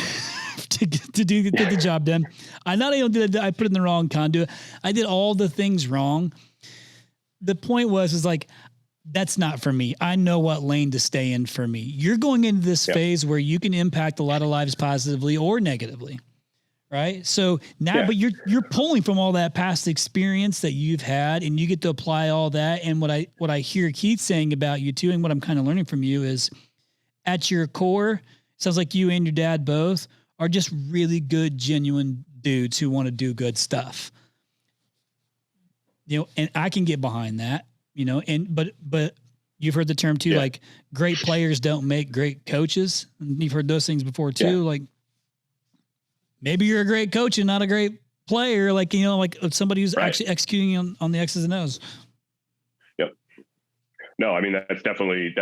to get the job done. I not only did I put it in the wrong conduit, I did all the things wrong. The point is like, that's not for me. I know what lane to stay in for me. You're going into this phase where you can impact a lot of lives positively or negatively. Right. So now, but you're pulling from all that past experience that you've had, and you get to apply all that. And what I hear Keith saying about you too, and what I'm kind of learning from you is at your core, sounds like you and your dad both are just really good, genuine dudes who want to do good stuff. You know, and I can get behind that, you know, but you've heard the term too, like great players don't make great coaches. And you've heard those things before too. Like maybe you're a great coach and not a great player. Like, you know, like somebody who's actually executing on the X's and O's. No, I mean, that's definitely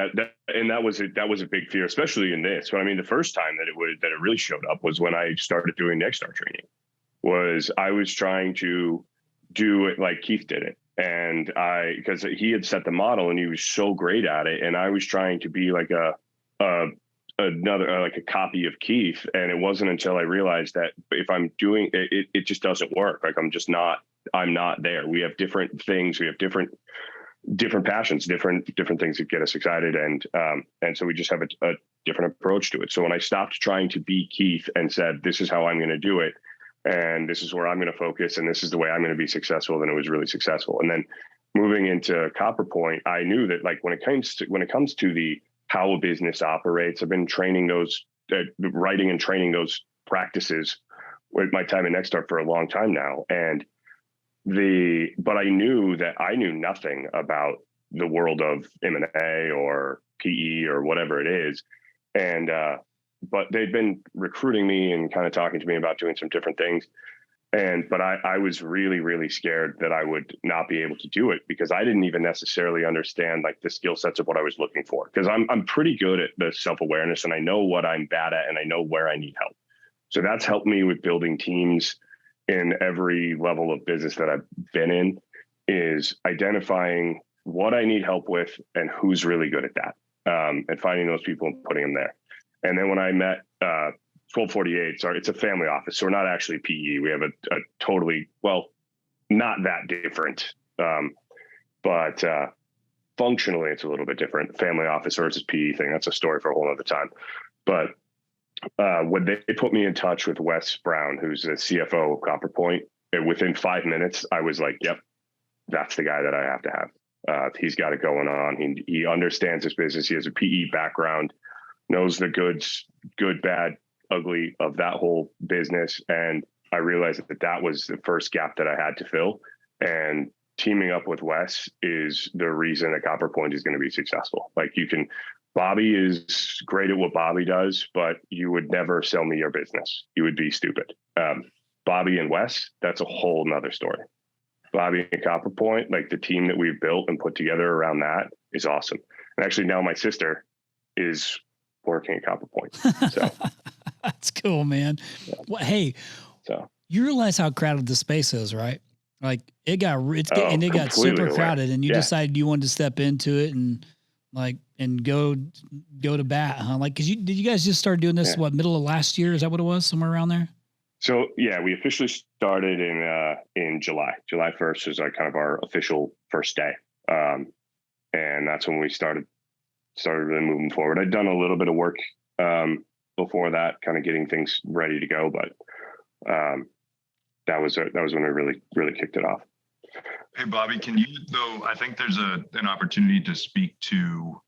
and that was a big fear, especially in this. But I mean, the first time that it really showed up was when I started doing Nexstar training. I was trying to do it like Keith did it, and because he had set the model and he was so great at it, and I was trying to be like another like a copy of Keith, and it wasn't until I realized that if I'm doing it, it just doesn't work. Like I'm not there. We have different things. We have different passions, different things that get us excited. And so we just have a different approach to it. So when I stopped trying to be Keith and said, this is how I'm going to do it, and this is where I'm going to focus, and this is the way I'm going to be successful, then it was really successful. And then moving into CopperPoint, I knew that like when it comes to the how a business operates, I've been training those, writing and training those practices with my time at Nexstar for a long time now. But I knew that I knew nothing about the world of M&A or PE or whatever it is. And, but they'd been recruiting me and kind of talking to me about doing some different things. But I was really, really scared that I would not be able to do it because I didn't even necessarily understand like the skill sets of what I was looking for. Because I'm pretty good at the self-awareness, and I know what I'm bad at, and I know where I need help. So that's helped me with building teams in every level of business that I've been in, is identifying what I need help with and who's really good at that, and finding those people and putting them there. And then when I met 1248, sorry, it's a family office, so we're not actually PE. We have a totally, well, not that different, but functionally it's a little bit different. Family office versus PE thing, that's a story for a whole other time. But when they put me in touch with Wes Brown, who's the CFO of CopperPoint, and within 5 minutes, I was like, yep, that's the guy that I have to have. He's got it going on. He understands his business. He has a PE background, knows the good, bad, ugly of that whole business. And I realized that was the first gap that I had to fill. And teaming up with Wes is the reason that CopperPoint is going to be successful. Like Bobby is great at what Bobby does, but you would never sell me your business. You would be stupid. Bobby and Wes, that's a whole nother story. Bobby and CopperPoint, like the team that we've built and put together around that is awesome. And actually now my sister is working at CopperPoint. So that's cool, man. Yeah. Well, hey, so you realize how crowded the space is, right? Like it got super crowded, and you decided you wanted to step into it and go to bat, huh? Like, did you guys just start doing this middle of last year? Is that what it was? Somewhere around there? So yeah, we officially started in July. July 1st is kind of our official first day, and that's when we started really moving forward. I'd done a little bit of work before that, kind of getting things ready to go, but that was when we really kicked it off. Hey, Bobby, can you, though, I think there's an opportunity to speak to,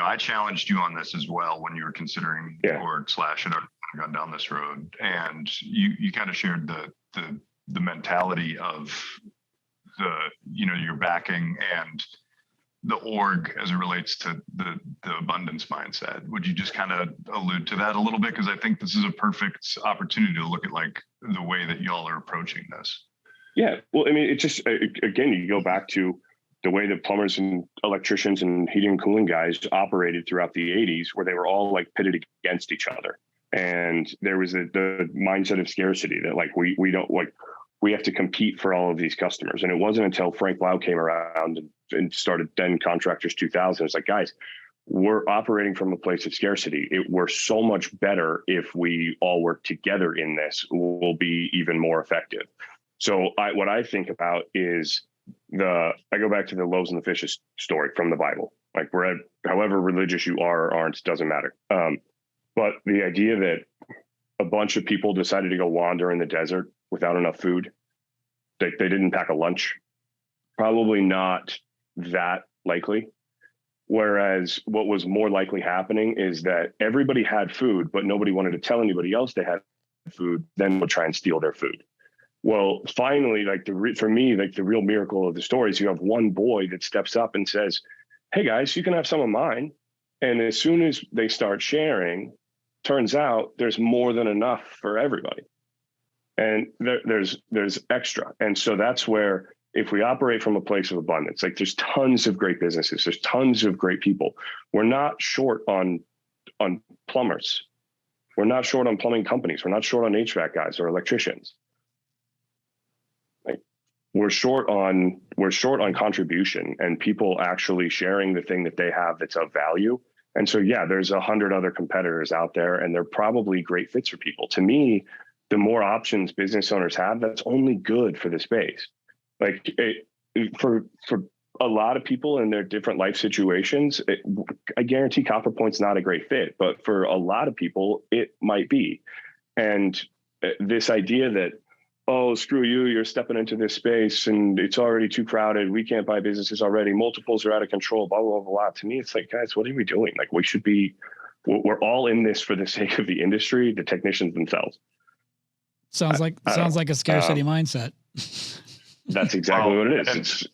I challenged you on this as well when you were considering org / had gone down this road, and you kind of shared the mentality of your backing and the org as it relates to the abundance mindset. Would you just kind of allude to that a little bit? Because I think this is a perfect opportunity to look at like the way that y'all are approaching this. Yeah. Well, I mean, it just, again, you go back to the way that plumbers and electricians and heating and cooling guys operated throughout the 80s, where they were all like pitted against each other. And there was the mindset of scarcity that like, we don't like, we have to compete for all of these customers. And it wasn't until Frank Blau came around and started then Contractors 2000. It's like, guys, we're operating from a place of scarcity. We're so much better if we all work together in this. We'll be even more effective. So what I think about is I go back to the loaves and the fishes story from the Bible. Like however religious you are or aren't, doesn't matter. But the idea that a bunch of people decided to go wander in the desert without enough food, they didn't pack a lunch, probably not that likely. Whereas what was more likely happening is that everybody had food, but nobody wanted to tell anybody else they had food, then would try and steal their food. Well, finally, like for me, like the real miracle of the story is you have one boy that steps up and says, hey guys, you can have some of mine. And as soon as they start sharing, turns out there's more than enough for everybody. And there's extra. And so that's where, if we operate from a place of abundance, like there's tons of great businesses, there's tons of great people. We're not short on plumbers. We're not short on plumbing companies. We're not short on HVAC guys or electricians. Like we're short on contribution and people actually sharing the thing that they have that's of value. And so, yeah, there's 100 other competitors out there, and they're probably great fits for people. To me, the more options business owners have, that's only good for the space. Like for a lot of people in their different life situations, I guarantee CopperPoint's not a great fit, but for a lot of people, it might be. And this idea that, oh, screw you, you're stepping into this space and it's already too crowded. We can't buy businesses already. Multiples are out of control, blah, blah, blah, blah. To me, it's like, guys, what are we doing? Like we're all in this for the sake of the industry, the technicians themselves. Sounds like a scarcity mindset. That's exactly what it is.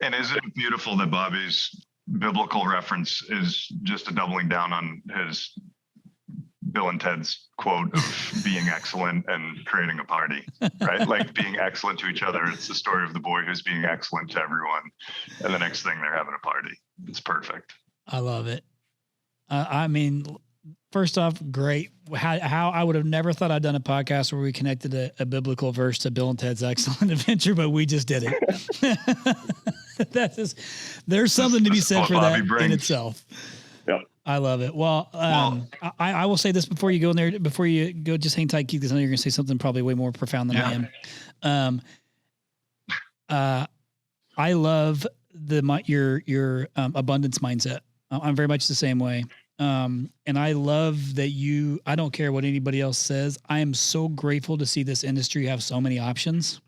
And isn't it beautiful that Bobby's biblical reference is just a doubling down on his Bill and Ted's quote of being excellent and creating a party, right? Like being excellent to each other. It's the story of the boy who's being excellent to everyone. And the next thing they're having a party. It's perfect. I love it. I mean, first off, great. How I would have never thought I'd done a podcast where we connected a biblical verse to Bill and Ted's Excellent Adventure, but we just did it. There's something to be said for that in itself. Yep. I love it. Well, I will say this before you go in there, before you go, just hang tight, Keith, because I know you're going to say something probably way more profound than I am. I love your abundance mindset. I'm very much the same way. And I love that I don't care what anybody else says. I am so grateful to see this industry have so many options.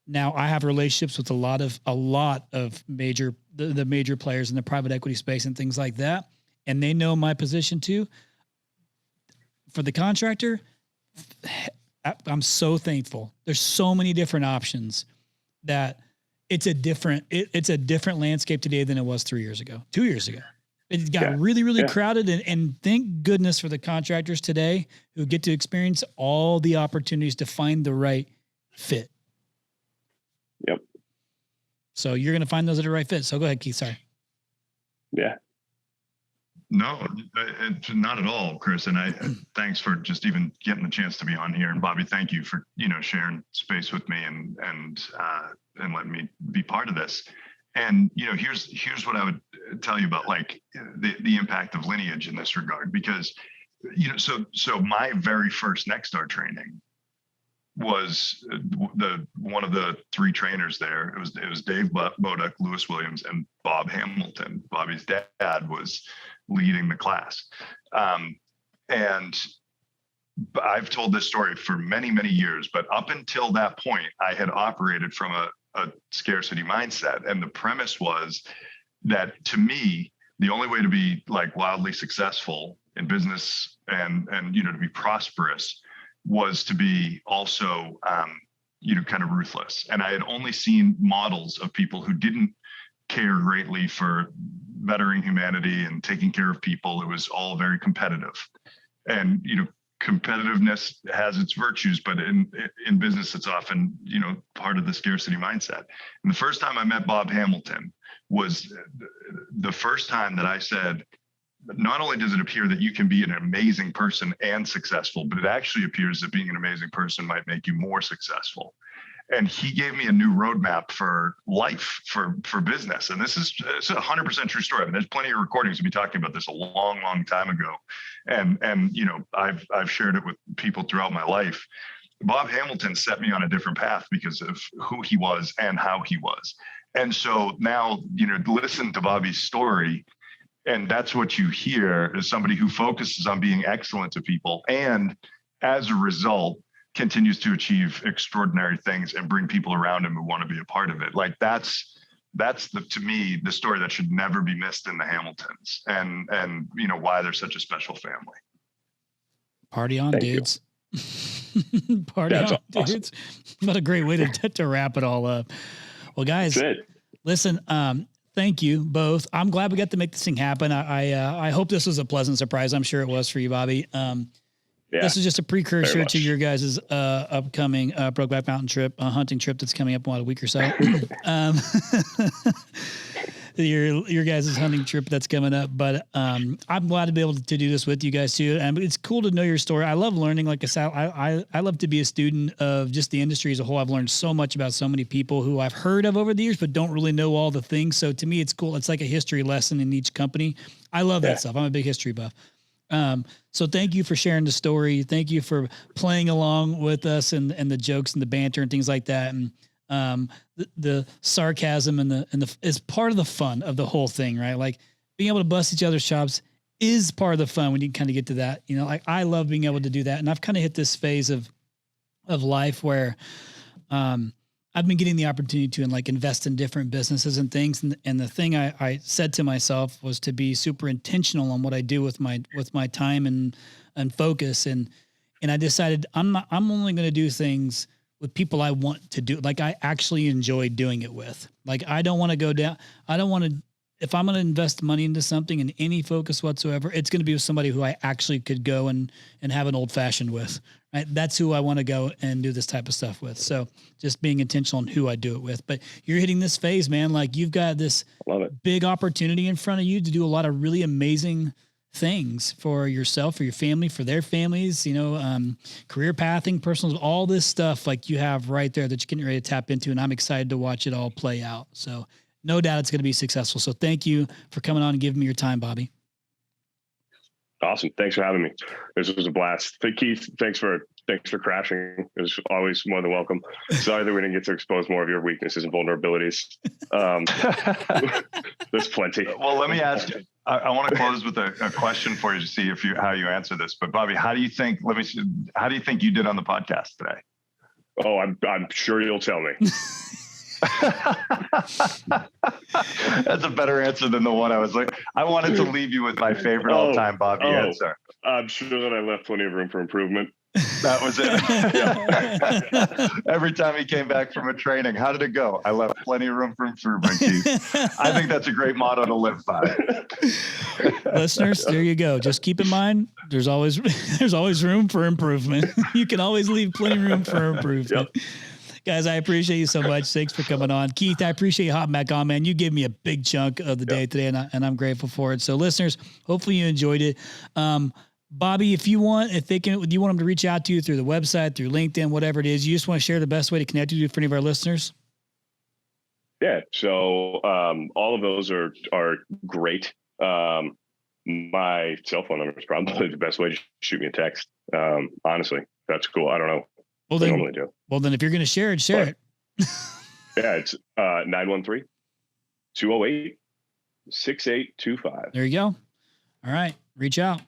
Now I have relationships with a lot of major players in the private equity space and things like that. And they know my position too. For the contractor, I'm so thankful. There's so many different options that it's a different landscape today than it was 2 years ago. It got really crowded, and thank goodness for the contractors today who get to experience all the opportunities to find the right fit. So you're going to find those that are right fit. So go ahead, Keith. Sorry. Yeah. No, it's not at all, Chris. And thanks for just even getting the chance to be on here. And Bobby, thank you for, sharing space with me and letting me be part of this. And, here's what I would tell you about like the impact of lineage in this regard, because, so my very first Nexstar training was one of the three trainers there. It was Dave Bodek, Lewis Williams, and Bob Hamilton. Bobby's dad was leading the class. And I've told this story for many, many years, but up until that point, I had operated from a scarcity mindset. And the premise was that, to me, the only way to be like wildly successful in business and to be prosperous was to be also kind of ruthless. And I had only seen models of people who didn't care greatly for bettering humanity and taking care of people. It was all very competitive. And competitiveness has its virtues, but in business, it's often, part of the scarcity mindset. And the first time I met Bob Hamilton was the first time that I said, not only does it appear that you can be an amazing person and successful, but it actually appears that being an amazing person might make you more successful. And he gave me a new roadmap for life, for business. And it's a 100% true story. I mean, there's plenty of recordings to be talking about this a long, long time ago. And I've shared it with people throughout my life. Bob Hamilton set me on a different path because of who he was and how he was. And so now, listen to Bobby's story. And that's what you hear is somebody who focuses on being excellent to people. And as a result, continues to achieve extraordinary things and bring people around him who want to be a part of it. Like that's to me, the story that should never be missed in the Hamiltons and why they're such a special family. Party on, Thank dudes. Party on, awesome. dudes. What a great way to wrap it all up. Well, guys, listen, thank you both. I'm glad we got to make this thing happen. I hope this was a pleasant surprise. I'm sure it was for you, Bobby. This is just a precursor to your guys' upcoming Brokeback Mountain trip, hunting trip that's coming up in a week or so. Your guys' hunting trip that's coming up. But I'm glad to be able to do this with you guys too. And it's cool to know your story. I love learning. Like I said, I love to be a student of just the industry as a whole. I've learned so much about so many people who I've heard of over the years, but don't really know all the things. So to me, it's cool. It's like a history lesson in each company. I love that stuff. I'm a big history buff. So thank you for sharing the story. Thank you for playing along with us and the jokes and the banter and things like that. And, the sarcasm and the is part of the fun of the whole thing, right? Like being able to bust each other's chops is part of the fun when you kind of get to that, like I love being able to do that. And I've kind of hit this phase of life where, I've been getting the opportunity to invest in different businesses and things. And the thing I said to myself was to be super intentional on what I do with my time and focus. And I decided I'm only going to do things with people I want to do. Like I actually enjoy doing it with. Like I don't want to go down. I don't want to, if I'm going to invest money into something in any focus whatsoever, it's going to be with somebody who I actually could go and have an old fashioned with. Right? That's who I want to go and do this type of stuff with. So just being intentional on who I do it with. But you're hitting this phase, man. Like you've got this big opportunity in front of you to do a lot of really amazing things for yourself, for your family, for their families, career pathing, personal, all this stuff like you have right there that you're getting ready to tap into. And I'm excited to watch it all play out. So no doubt it's going to be successful. So thank you for coming on and giving me your time, Bobby. Awesome. Thanks for having me. This was a blast. Keith, thanks for crashing. It was always more than welcome. Sorry that we didn't get to expose more of your weaknesses and vulnerabilities. There's plenty. Well, let me ask you. I want to close with a question for you to see how you answer this. But Bobby, how do you think you did on the podcast today? Oh, I'm sure you'll tell me. That's a better answer than the one I was like. I wanted to leave you with my favorite all-time Bobby answer. I'm sure that I left plenty of room for improvement. That was it. Every time he came back from a training, how did it go? I left plenty of room for improvement, Keith. I think that's a great motto to live by. Listeners, there you go. Just keep in mind, there's always room for improvement. You can always leave plenty of room for improvement. Yep. Guys, I appreciate you so much. Thanks for coming on. Keith, I appreciate you hopping back on, man. You gave me a big chunk of the day today, and I'm grateful for it. So listeners, hopefully you enjoyed it. Bobby, if you want them to reach out to you through the website, through LinkedIn, whatever it is, you just want to share the best way to connect with you for any of our listeners? Yeah. So all of those are great. My cell phone number is probably the best way to shoot me a text. Honestly, that's cool. I don't know. Well, I then, normally do. Well, then if you're going to share it, share it. Yeah, it's 913-208-6825. There you go. All right. Reach out.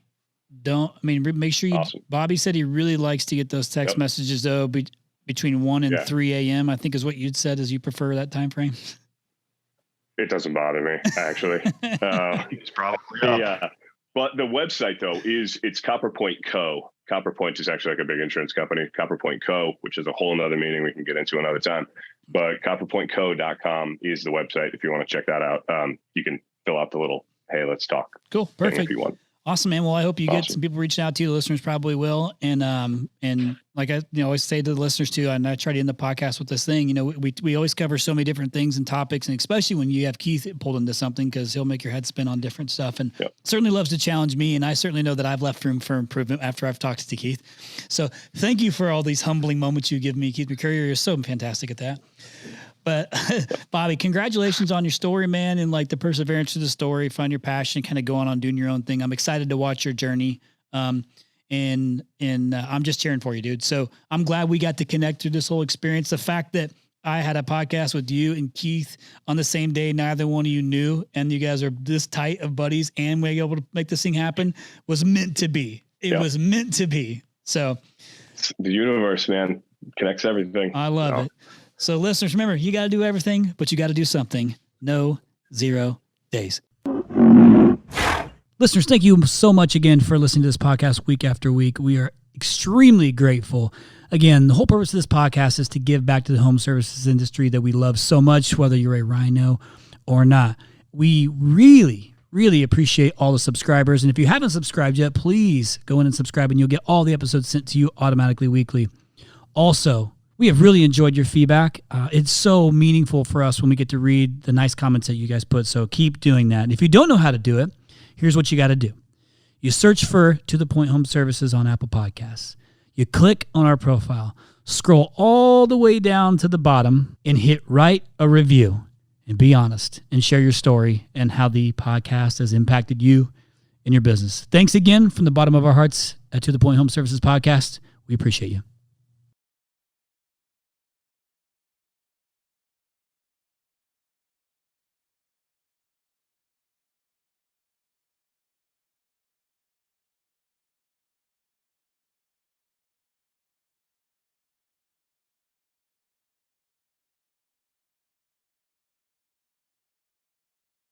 Make sure you, Awesome. Bobby said he really likes to get those text messages though, between 1 and 3 a.m. I think is what you'd said, as you prefer that time frame. It doesn't bother me, actually. It's probably up. But the website though it's CopperPoint Co. CopperPoint is actually like a big insurance company, CopperPoint Co., which is a whole nother meeting we can get into another time. But CopperPointCo.com is the website if you want to check that out. You can fill out the little, hey, let's talk. Cool. Perfect. If you want. Awesome, man. Well, I hope you get some people reaching out to you. The listeners probably will. And like I always say to the listeners too, and I try to end the podcast with this thing, we always cover so many different things and topics, and especially when you have Keith pulled into something, because he'll make your head spin on different stuff, and certainly loves to challenge me. And I certainly know that I've left room for improvement after I've talked to Keith. So thank you for all these humbling moments you give me, Keith McCurrier. You're so fantastic at that. But Bobby, congratulations on your story, man. And like the perseverance of the story, find your passion, kind of going on doing your own thing. I'm excited to watch your journey. And I'm just cheering for you, dude. So I'm glad we got to connect through this whole experience. The fact that I had a podcast with you and Keith on the same day, neither one of you knew, and you guys are this tight of buddies and we're able to make this thing happen, was meant to be. It was meant to be. So the universe, man, connects everything. I love it. So listeners, remember, you got to do everything, but you got to do something. No 0 days. Listeners, thank you so much again for listening to this podcast week after week. We are extremely grateful. Again, the whole purpose of this podcast is to give back to the home services industry that we love so much, whether you're a rhino or not. We really, really appreciate all the subscribers. And if you haven't subscribed yet, please go in and subscribe, and you'll get all the episodes sent to you automatically weekly. Also, we have really enjoyed your feedback. It's so meaningful for us when we get to read the nice comments that you guys put. So keep doing that. And if you don't know how to do it, here's what you got to do. You search for To The Point Home Services on Apple Podcasts. You click on our profile, scroll all the way down to the bottom, and hit write a review. And be honest and share your story and how the podcast has impacted you and your business. Thanks again from the bottom of our hearts at To The Point Home Services Podcast. We appreciate you.